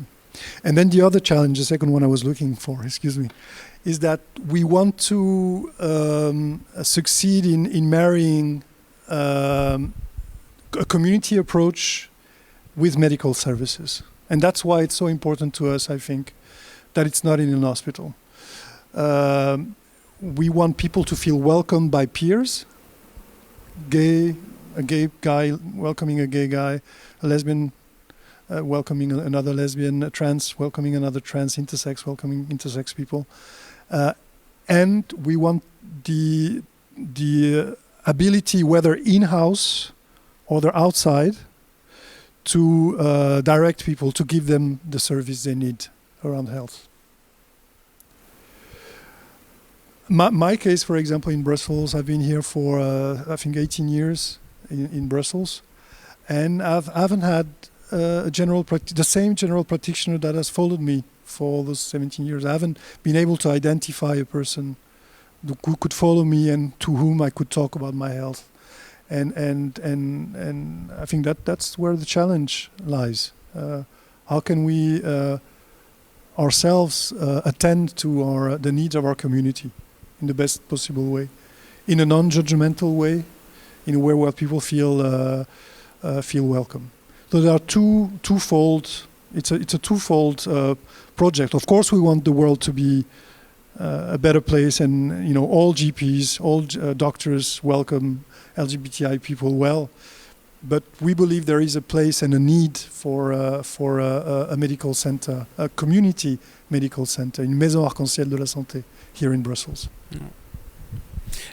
And then the other challenge, the second one I was looking for, is that we want to succeed in marrying a community approach with medical services. And that's why it's so important to us, I think, that it's not in an hospital. We want people to feel welcomed by peers, a gay guy welcoming a gay guy, a lesbian welcoming another lesbian, a trans welcoming another trans, intersex welcoming intersex people. And we want the ability, whether in-house or they're outside, to direct people, to give them the service they need around health. My case, for example, in Brussels, I've been here for, I think, 18 years in Brussels, and I haven't had the same general practitioner that has followed me for all those 17 years. I haven't been able to identify a person who could follow me and to whom I could talk about my health. And I think that's where the challenge lies. How can we ourselves attend to the needs of our community in the best possible way, in a non-judgmental way, in a way where people feel welcome. So there are twofold. It's a twofold project. Of course, we want the world to be a better place, and all GPs, all doctors welcome LGBTI people well. But we believe there is a place and a need for a medical center, a community medical center, une maison arc-en-ciel de la santé here in Brussels. Yeah.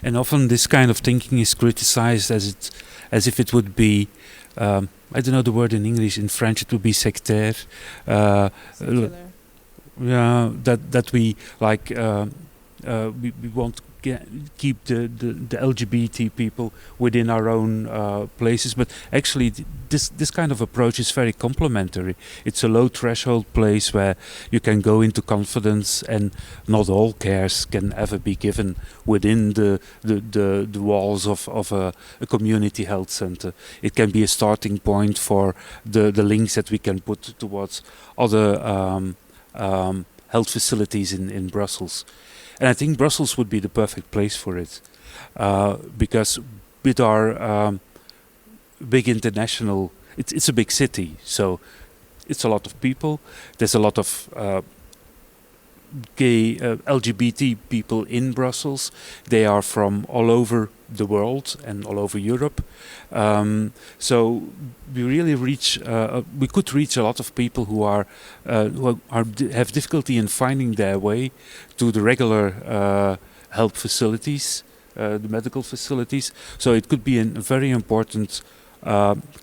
And often this kind of thinking is criticized as if it would be, I don't know the word in English. In French, it would be sectaire. Yeah, that we like. We want to keep the LGBT people within our own places, but actually this kind of approach is very complementary. It's a low threshold place where you can go into confidence, and not all cares can ever be given within the walls of a community health center. It can be a starting point for the links that we can put towards other health facilities in Brussels. And I think Brussels would be the perfect place for it, because with our big international, it's a big city, so it's a lot of people. There's a lot of gay LGBT people in Brussels. They are from all over the world and all over Europe. So we really we could reach a lot of people who have difficulty in finding their way to the regular health facilities, the medical facilities. So it could be a very important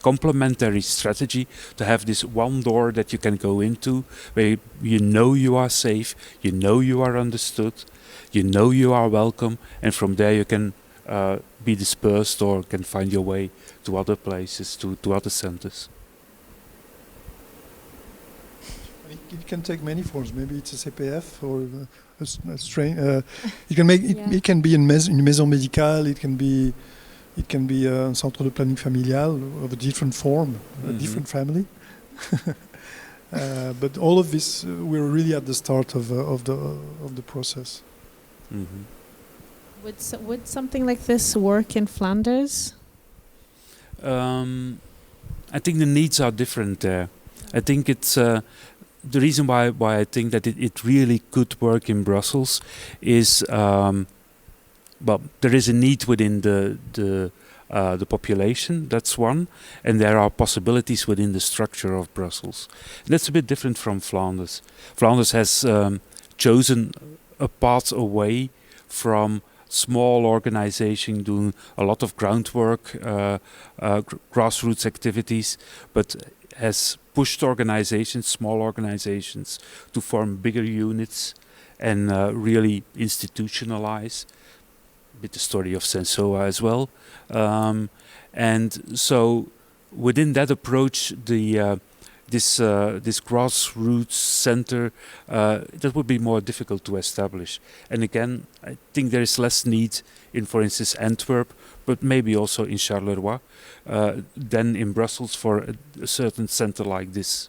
complementary strategy to have this one door that you can go into, where you are safe, you are understood, you are welcome, and from there you can be dispersed or can find your way to other places, to other centers. It can take many forms. Maybe it's a CPF or a strain. It can make it can be une maison médicale. It can be un centre de planning familial of a different form, a different family. But all of this, we're really at the start of the process. Mm-hmm. Would something like this work in Flanders? I think the needs are different there. I think it's the reason why I think that it really could work in Brussels is there is a need within the population. That's one, and there are possibilities within the structure of Brussels. And that's a bit different from Flanders. Flanders has chosen a path away from small organization doing a lot of groundwork, grassroots activities, but has pushed organizations, small organizations, to form bigger units and really institutionalize. A bit the story of Sensoa as well. And so within that approach, this grassroots center, that would be more difficult to establish. And again, I think there is less need in, for instance, Antwerp, but maybe also in Charleroi, than in Brussels for a certain center like this.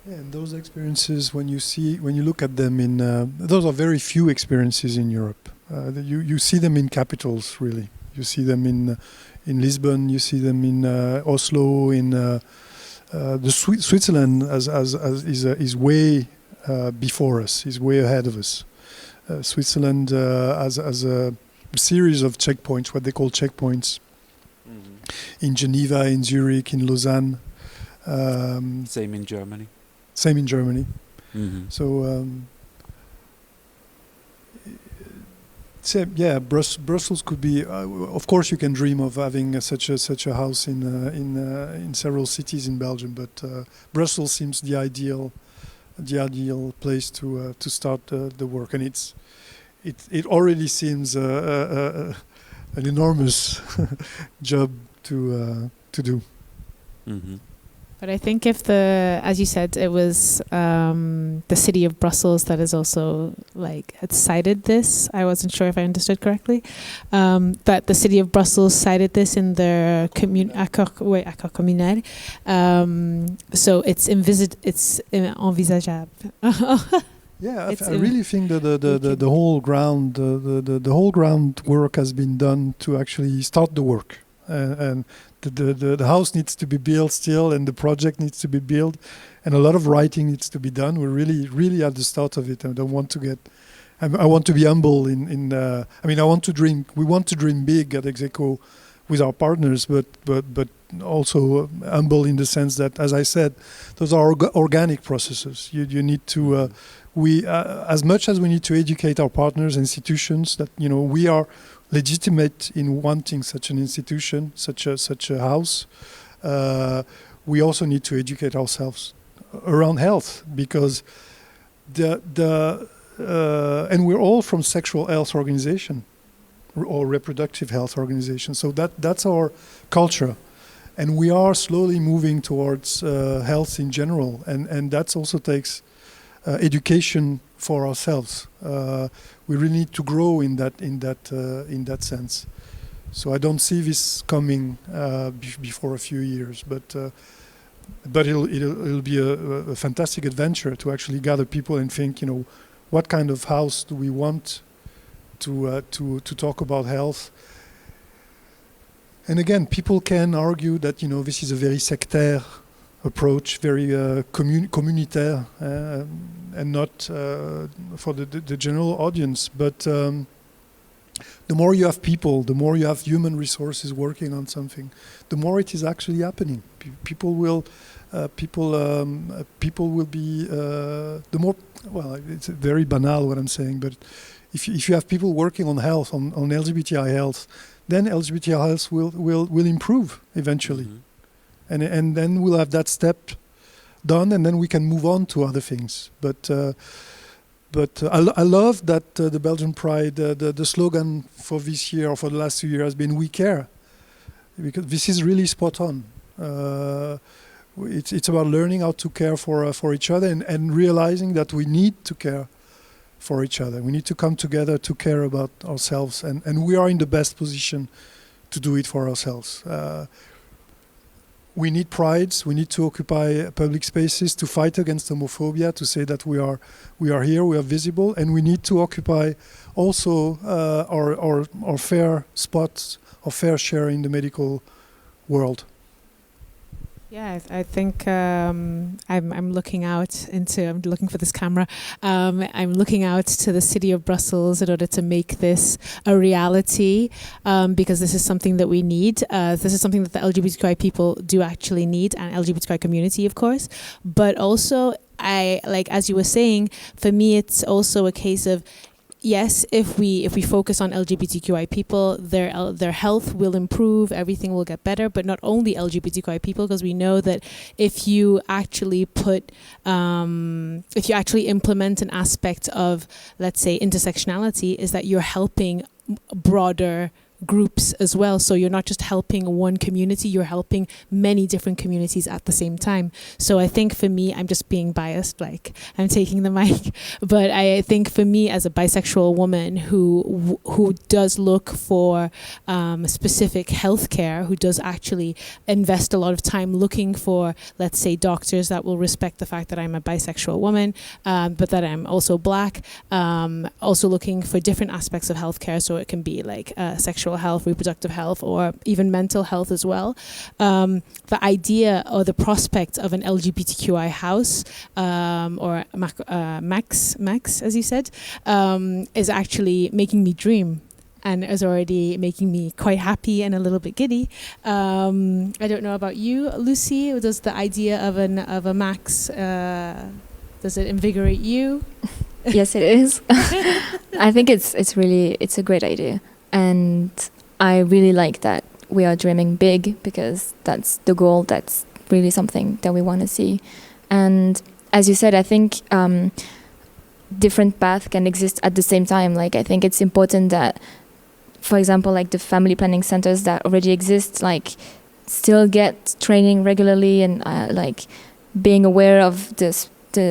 Yeah, and those experiences, when you look at them those are very few experiences in Europe. You see them in capitals, really. You see them in Lisbon. You see them in Oslo. In Switzerland is way before us. Is way ahead of us. Switzerland as a series of checkpoints, what they call checkpoints, in Geneva, in Zurich, in Lausanne. Same in Germany. Same in Germany. So. Yeah, Brussels could be. Of course, you can dream of having such a house in several cities in Belgium, but Brussels seems the ideal place to start the work, and it already seems an enormous job to do. But I think if as you said, it was the city of Brussels that is also had cited this. I wasn't sure if I understood correctly. That the city of Brussels cited this in their accord communal. So it's envisageable. Yeah, I really think that the whole groundwork has been done to actually start the work, and the house needs to be built still, and the project needs to be built, and a lot of writing needs to be done. We're really at the start of it. I don't want to get. I want to be humble. I want to dream. We want to dream big at Execo with our partners, but also humble in the sense that, as I said, those are organic processes. You need to. As much as we need to educate our partners, institutions, that we are legitimate in wanting such an institution, such a house. We also need to educate ourselves around health, because and we're all from sexual health organization or reproductive health organization. So that's our culture, and we are slowly moving towards health in general, and that also takes education for ourselves. We really need to grow in that sense. So I don't see this coming before a few years, but it'll be a fantastic adventure to actually gather people and think, what kind of house do we want to talk about health. And again, people can argue that this is a very sectaire approach, very communitaire, and not for the general audience. But the more you have people, the more you have human resources working on something, the more it is actually happening. People will be the more. Well, it's very banal what I'm saying, but if you have people working on health, on LGBTI health, then LGBTI health will improve eventually. And then we'll have that step done, and then we can move on to other things. But I love that the Belgian Pride, the slogan for this year or for the last 2 years has been "We care," because this is really spot on. It's about learning how to care for each other, and realizing that we need to care for each other. We need to come together to care about ourselves, and we are in the best position to do it for ourselves. We need prides. We need to occupy public spaces to fight against homophobia, to say that we are here, we are visible, and we need to occupy also our fair spots, our fair share in the medical world. Yeah, I think I'm looking out into. I'm looking for this camera. I'm looking out to the city of Brussels in order to make this a reality, because this is something that we need. This is something that the LGBTQI people do actually need, and LGBTQI community, of course. But also, as you were saying, for me, it's also a case of yes, if we focus on LGBTQI people, their health will improve, everything will get better. But not only LGBTQI people, because we know that if you actually implement an aspect of, let's say, intersectionality, is that you're helping broader groups as well. So you're not just helping one community, you're helping many different communities at the same time. So I think for me, I'm just being biased, like I'm taking the mic, but I think for me as a bisexual woman who does look for specific healthcare, who does actually invest a lot of time looking for, let's say, doctors that will respect the fact that I'm a bisexual woman, but that I'm also Black, also looking for different aspects of healthcare. So it can be like sexual health, reproductive health, or even mental health as well. The idea or the prospect of an LGBTQI house, or Max, as you said, is actually making me dream, and is already making me quite happy and a little bit giddy. I don't know about you, Lucie. Does the idea of a Max, does it invigorate you? Yes, it is. I think it's a great idea. And I really like that we are dreaming big, because that's the goal. That's really something that we want to see. And as you said, I think different paths can exist at the same time. Like, I think it's important that, for example, like the family planning centers that already exist, like still get training regularly, and like being aware of the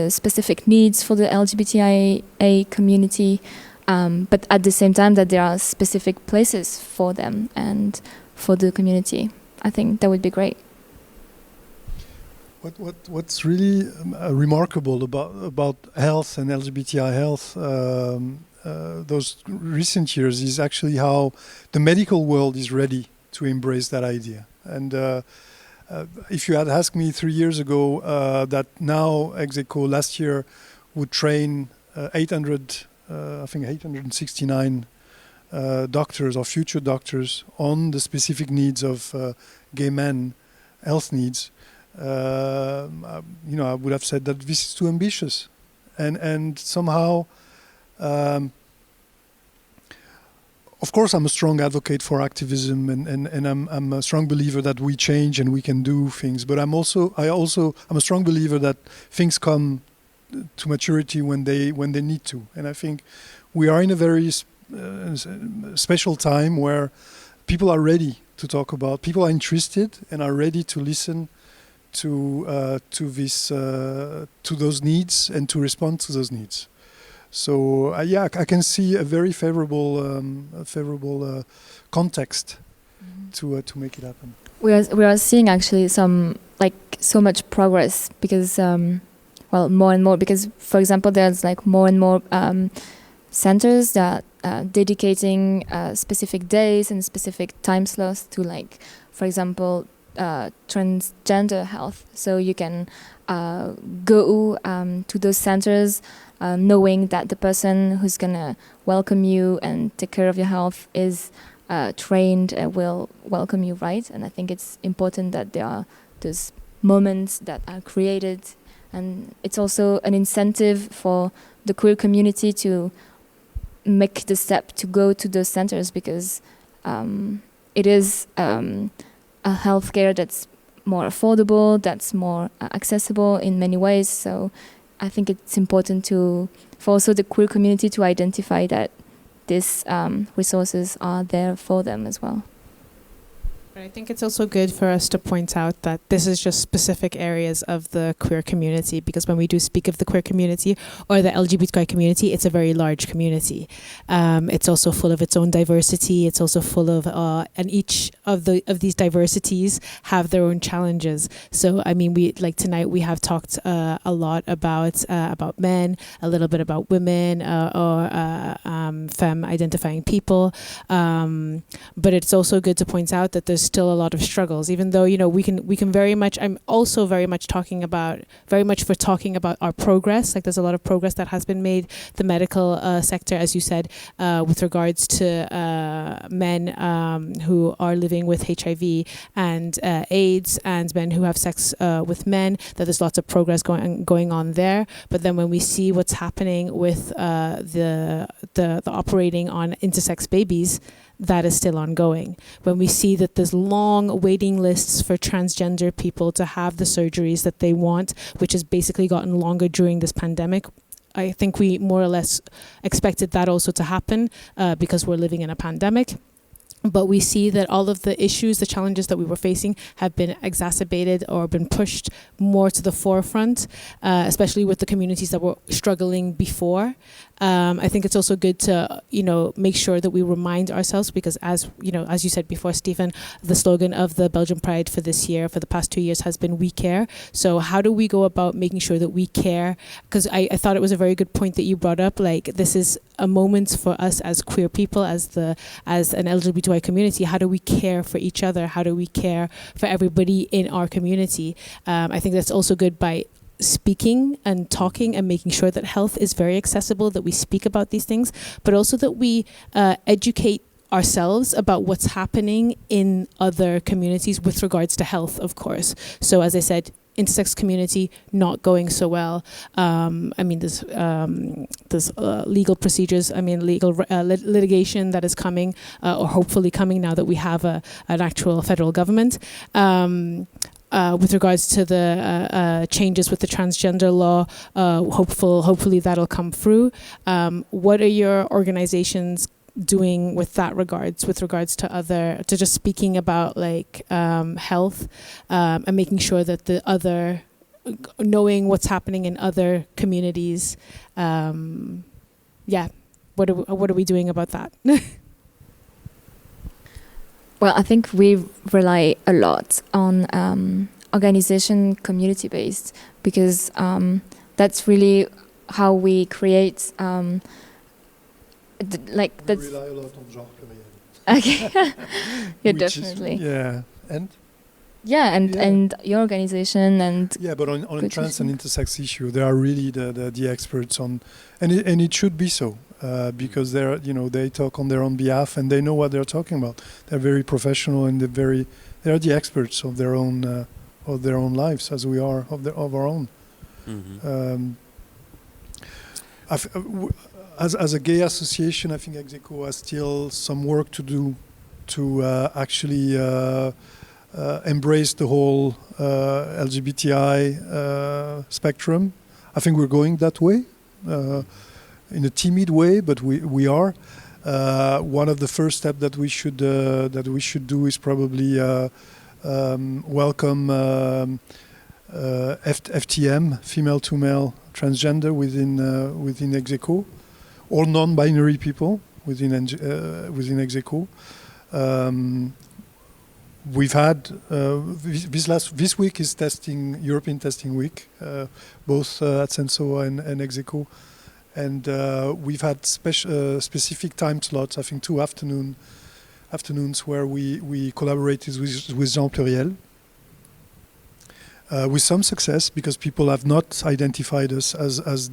specific needs for the LGBTI community. But at the same time that there are specific places for them and for the community. I think that would be great. What's really remarkable about health and LGBTI health those recent years is actually how the medical world is ready to embrace that idea. And if you had asked me 3 years ago that now Execo last year would train 869 doctors or future doctors on the specific needs of gay men, health needs, I would have said that this is too ambitious, and somehow, of course, I'm a strong advocate for activism, and I'm a strong believer that we change and we can do things. But I'm a strong believer that things come to maturity when they need to. And I think we are in a very special time where people are ready to talk about. People are interested and are ready to listen to those needs and to respond to those needs. So I can see a very favorable context to make it happen. We are seeing actually so much progress, because more and more, because for example there's like more and more centers that dedicating specific days and specific time slots to, like, for example, transgender health. So you can go to those centers knowing that the person who's gonna welcome you and take care of your health is trained and will welcome you, right? And I think it's important that there are those moments that are created, and it's also an incentive for the queer community to make the step to go to those centers, because it is a healthcare that's more affordable, that's more accessible in many ways. So I think it's important for also the queer community to identify that these resources are there for them as well. But I think it's also good for us to point out that this is just specific areas of the queer community, because when we do speak of the queer community or the LGBTI community, it's a very large community. It's also full of its own diversity. It's also full of, and each of these diversities have their own challenges. So, I mean, tonight we have talked a lot about men, a little bit about women or femme identifying people. But it's also good to point out that there's there's still a lot of struggles, even though, you know, we can very much, I'm also very much for talking about our progress. Like, there's a lot of progress that has been made. The medical sector, as you said, with regards to men who are living with HIV and AIDS, and men who have sex with men, that there's lots of progress going on there. But then when we see what's happening with the operating on intersex babies, that is still ongoing. When we see that there's long waiting lists for transgender people to have the surgeries that they want, which has basically gotten longer during this pandemic, I think we more or less expected that also to happen because we're living in a pandemic. But we see that all of the issues, the challenges that we were facing have been exacerbated or been pushed more to the forefront, especially with the communities that were struggling before. I think it's also good to, you know, make sure that we remind ourselves, because as you said before, Stephen, the slogan of the Belgian Pride for this year, for the past 2 years, has been "We Care." So how do we go about making sure that we care? Because I thought it was a very good point that you brought up. Like, this is a moment for us as queer people, as an LGBTI community. How do we care for each other? How do we care for everybody in our community? I think that's also good by speaking and talking and making sure that health is very accessible, that we speak about these things, but also that we educate ourselves about what's happening in other communities with regards to health, of course. So as I said, intersex community not going so well. I mean, there's legal procedures. I mean, legal litigation that is coming, or hopefully coming now that we have an actual federal government. With regards to the changes with the transgender law, hopefully that'll come through. What are your organizations doing with regards to just speaking about like health and making sure that knowing what's happening in other communities? What are we doing about that? Well, I think we rely a lot on organization community-based, because that's really how we create. That's. We rely a lot on genre pluriel. Okay. Yeah, definitely. And your organization and. Yeah, but on trans and intersex issue, they are really the experts on, and it should be so. Because they talk on their own behalf and they know what they're talking about. They're very professional and they are the experts of their own lives, as we are of our own. Mm-hmm. As a gay association, I think Execo has still some work to do to actually embrace the whole LGBTI spectrum. I think we're going that way. In a timid way, but we are. One of the first steps that we should do is probably welcome FTM, female to male transgender within Execo, or non-binary people within Execo. We've had this week is European Testing Week, both at Senso and Execo. And we've had specific time slots, I think 2 afternoons where we collaborated with Jean Pluriel. With some success, because people have not identified us as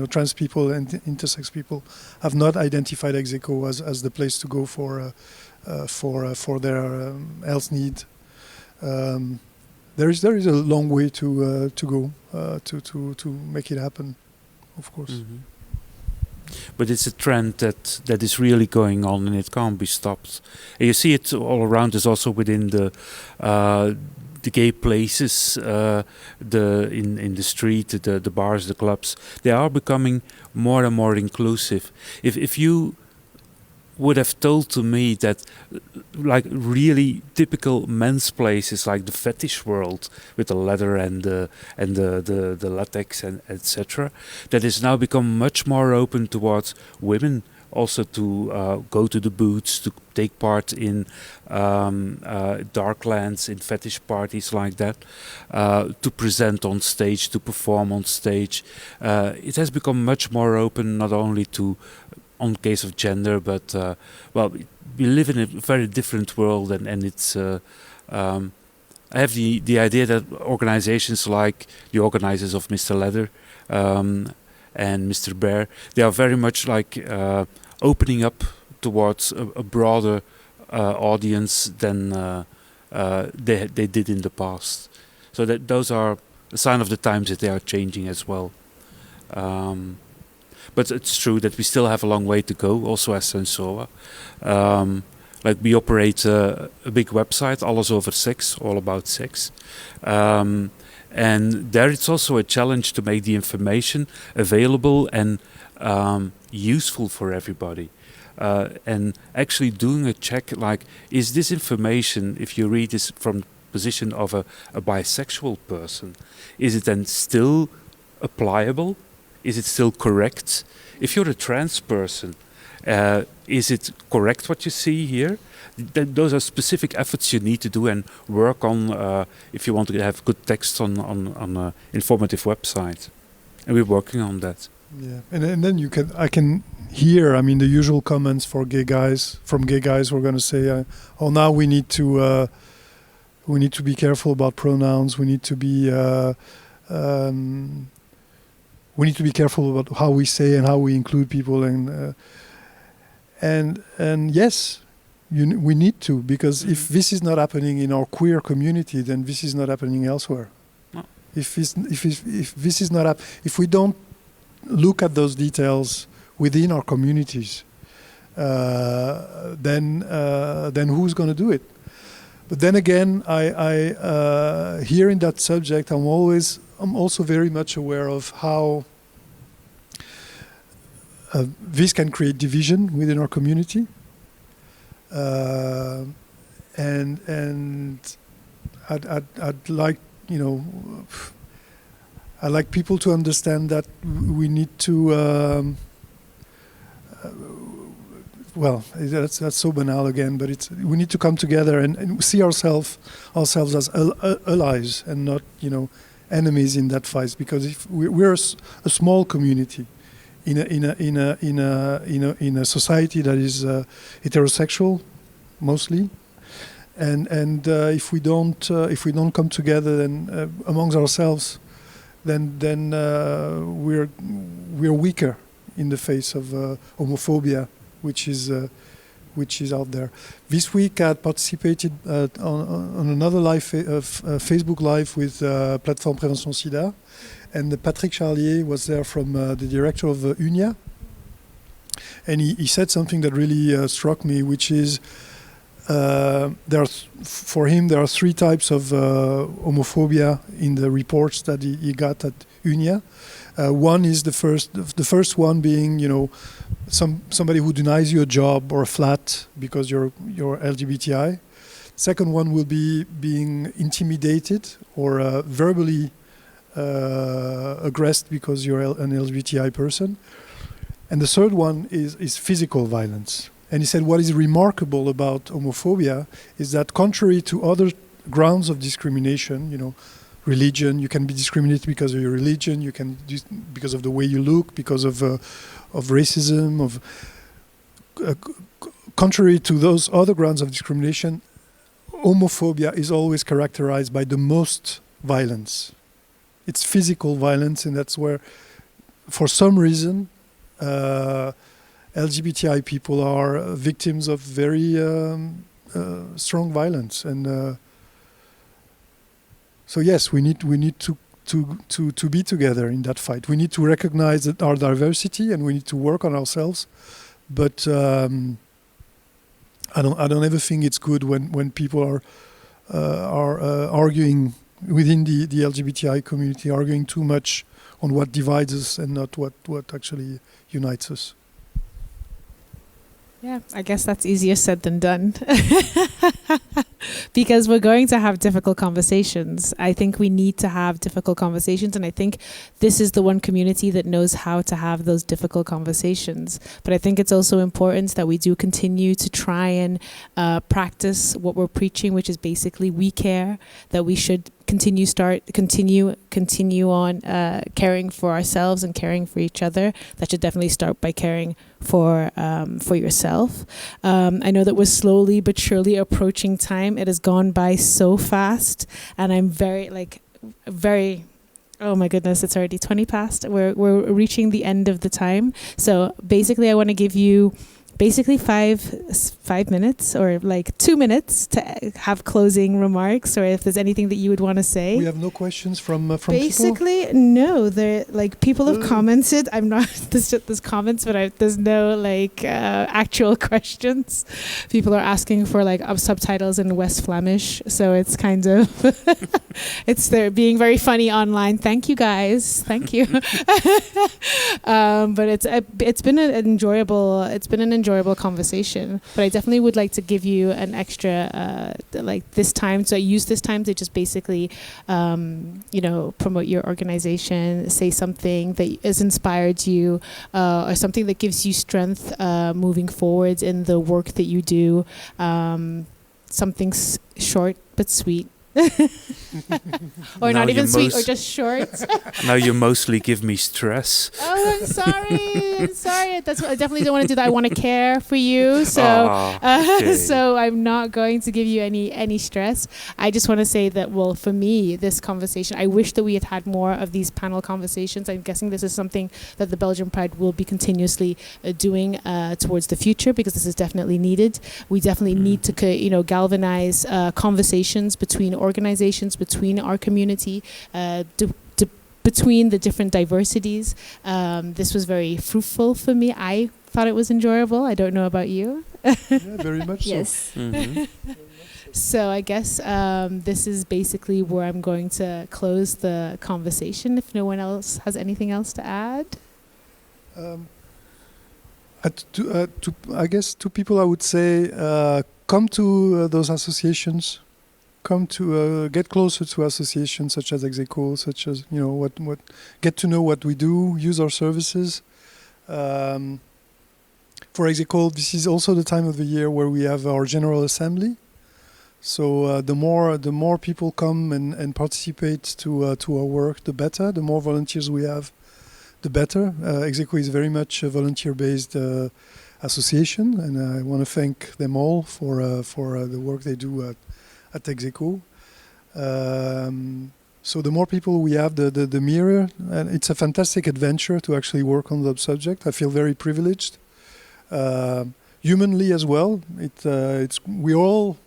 trans people and intersex people have not identified Execo as the place to go for their health need. There is a long way to go to make it happen. Of course. Mm-hmm. But it's a trend that is really going on and it can't be stopped. And you see it all around us, also within the gay places, in the street, the bars, the clubs. They are becoming more and more inclusive. If you would have told to me that like really typical men's places like the fetish world with the leather and the latex and etc., that is now become much more open towards women also to go to the booths, to take part in darklands, in fetish parties like that, to present on stage, to perform on stage. It has become much more open, not only to on case of gender, but well, we live in a very different world, and it's. I have the idea that organizations like the organizers of Mr. Leather and Mr. Bear, they are very much like opening up towards a broader audience than they did in the past. So that those are a sign of the times that they are changing as well. But it's true that we still have a long way to go, also as Sensoa. Like we operate a big website, Alles over Sex, all about sex. And there it's also a challenge to make the information available and useful for everybody. And actually doing a check, like, is this information, if you read this from the position of a bisexual person, is it then still applicable? Is it still correct? If you're a trans person, is it correct what you see here? Those are specific efforts you need to do and work on if you want to have good text on an informative website. And we're working on that. Yeah, and then I can hear, I mean, the usual comments for gay guys, from gay guys who are going to say, oh, now we need to be careful about pronouns. We need to be careful about how we say and how we include people, and yes, we need to, because if this is not happening in our queer community, then this is not happening elsewhere. No. If this is not if we don't look at those details within our communities, then who's going to do it? But then again, I here in that subject, I'm also very much aware of how this can create division within our community, and I'd like, you know, I'd like people to understand that we need to. Well, that's so banal again, but we need to come together and see ourselves as allies and not, you know, enemies in that fight. Because if we're a small community in a society that is heterosexual mostly, and if we don't come together then amongst ourselves, then we're weaker in the face of homophobia, which is out there. This week I participated on another live Facebook Live with Plateforme Prévention Sida, and Patrick Charlier was there from the director of UNIA, and he said something that really struck me, which is for him there are three types of homophobia in the reports that he got at UNIA. One is the first one being, you know, somebody who denies you a job or a flat because you're LGBTI. Second one will be being intimidated or verbally aggressed because you're an LGBTI person. And the third one is physical violence. And he said what is remarkable about homophobia is that contrary to other grounds of discrimination, you know, religion, you can be discriminated because of your religion, you can because of the way you look, because of racism, contrary to those other grounds of discrimination, homophobia is always characterized by the most violence. It's physical violence, and that's where, for some reason, LGBTI people are victims of very strong violence, and so yes, we need to be together in that fight. We need to recognize that our diversity, and we need to work on ourselves. But I don't ever think it's good when people are arguing within the LGBTI community, arguing too much on what divides us and not what actually unites us. Yeah, I guess that's easier said than done. because we're going to have difficult conversations. I think we need to have difficult conversations, and I think this is the one community that knows how to have those difficult conversations. But I think it's also important that we do continue to try and practice what we're preaching, which is basically we care, that we should continue on caring for ourselves and caring for each other. That should definitely start by caring for yourself. I know that we're slowly but surely approaching time. It has gone by so fast, and I'm very oh my goodness, it's already 20 past. We're reaching the end of the time. So basically I want to give you basically 5 minutes or like 2 minutes to have closing remarks, or if there's anything that you would want to say. We have no questions from basically people? No, they're like people have commented. I'm not there's comments, but there's no like actual questions. People are asking for like subtitles in West Flemish, so it's kind of they're being very funny online. Thank you guys, thank you. But it's been an enjoyable conversation, but I definitely would like to give you an extra like this time. So I use this time to just basically promote your organization, say something that has inspired you, or something that gives you strength moving forward in the work that you do. Something short but sweet. Or Now not even sweet, or just short. Now you mostly give me stress. Oh, I'm sorry. That's what I definitely don't want to do that. I want to care for you, so Okay. so I'm not going to give you any stress. I just want to say that, well, for me, this conversation, I wish that we had more of these panel conversations. I'm guessing this is something that the Belgian Pride will be continuously doing towards the future, because this is definitely needed. We definitely need to galvanize conversations between organizations, between our community, between the different diversities. This was very fruitful for me. I thought it was enjoyable. I don't know about you. Yeah, very much so. Yes. Mm-hmm. So I guess this is basically where I'm going to close the conversation, if no one else has anything else to add. I guess to people I would say, come to those associations. Come to get closer to associations such as Execo, such as what get to know what we do, use our services. For Execo, this is also the time of the year where we have our General Assembly. So the more people come and participate to our work, the better. The more volunteers we have, the better. Execo is very much a volunteer-based association, and I want to thank them all for the work they do at Execo. So the more people we have, the mirror, and it's a fantastic adventure to actually work on that subject. I feel very privileged, humanly as well. We're all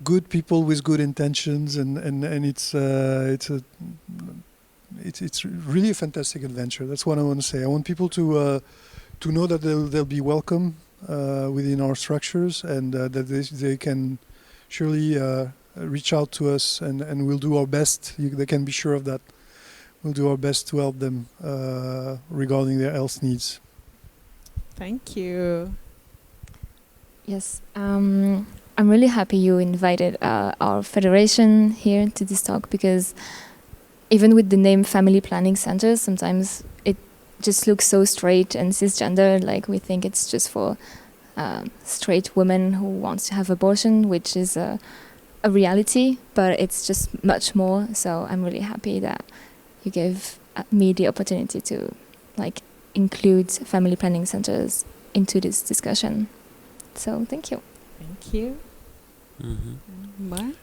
good people with good intentions, and it's really a fantastic adventure. That's what I want to say. I want people to know that they'll be welcome within our structures, and that they can surely reach out to us, and we'll do our best. They can be sure of that. We'll do our best to help them regarding their health needs. Thank you. Yes, I'm really happy you invited our federation here to this talk, because even with the name Family Planning Centers, sometimes it just looks so straight and cisgender, like we think it's just for straight women who wants to have abortion, which is a reality, but it's just much more. So I'm really happy that you gave me the opportunity to include family planning centers into this discussion. So thank you. Thank you. Mm-hmm. Mark?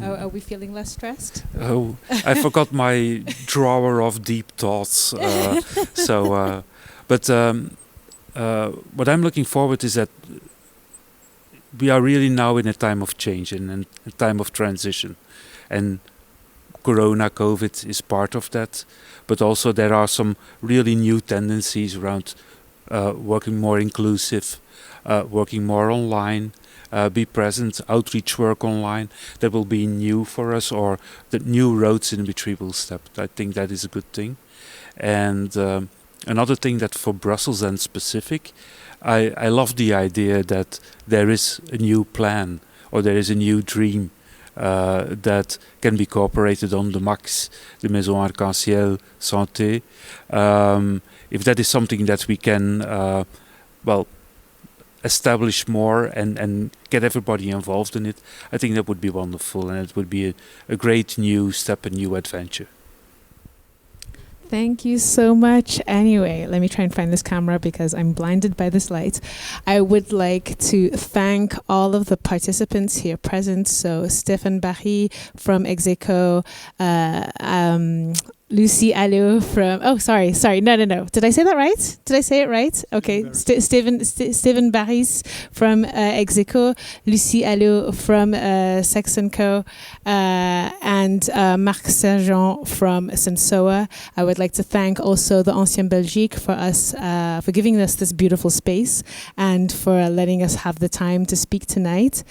Are we feeling less stressed? Oh, I forgot my drawer of deep thoughts. But what I'm looking forward is that we are really now in a time of change and a time of transition. And Corona, COVID is part of that. But also there are some really new tendencies around working more inclusive, working more online, be present, outreach work online. That will be new for us, or the new roads in which we will step. I think that is a good thing. And another thing that for Brussels and specific, I love the idea that there is a new plan or there is a new dream that can be cooperated on, the MAX, the Maison Arc-en-Ciel, Santé. If that is something that we can, establish more and get everybody involved in it, I think that would be wonderful, and it would be a great new step, a new adventure. Thank you so much. Anyway, let me try and find this camera because I'm blinded by this light. I would like to thank all of the participants here present. So Stéphane Barris from Execo, Lucie Allo from, no. Did I say that right? Did I say it right? Okay. Stéphane Barris from Execo, Lucie Allo from Execo, and Marc Sergent from Sensoa. I would like to thank also the Ancienne Belgique for giving us this beautiful space and for letting us have the time to speak tonight.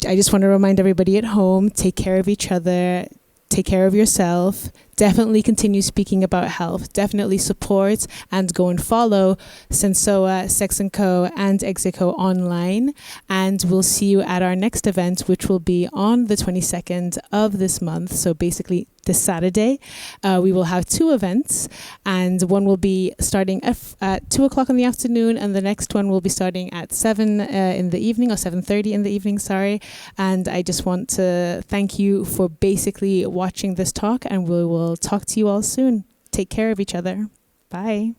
I just want to remind everybody at home, take care of each other, take care of yourself. Definitely continue speaking about health. Definitely support and go and follow Sensoa, Execo, and Execo online. And we'll see you at our next event, which will be on the 22nd of this month. So basically this Saturday, we will have two events, and one will be starting at 2 o'clock in the afternoon, and the next one will be starting at 7 in the evening, or 7:30 in the evening, sorry. And I just want to thank you for basically watching this talk, and we will talk to you all soon. Take care of each other. Bye.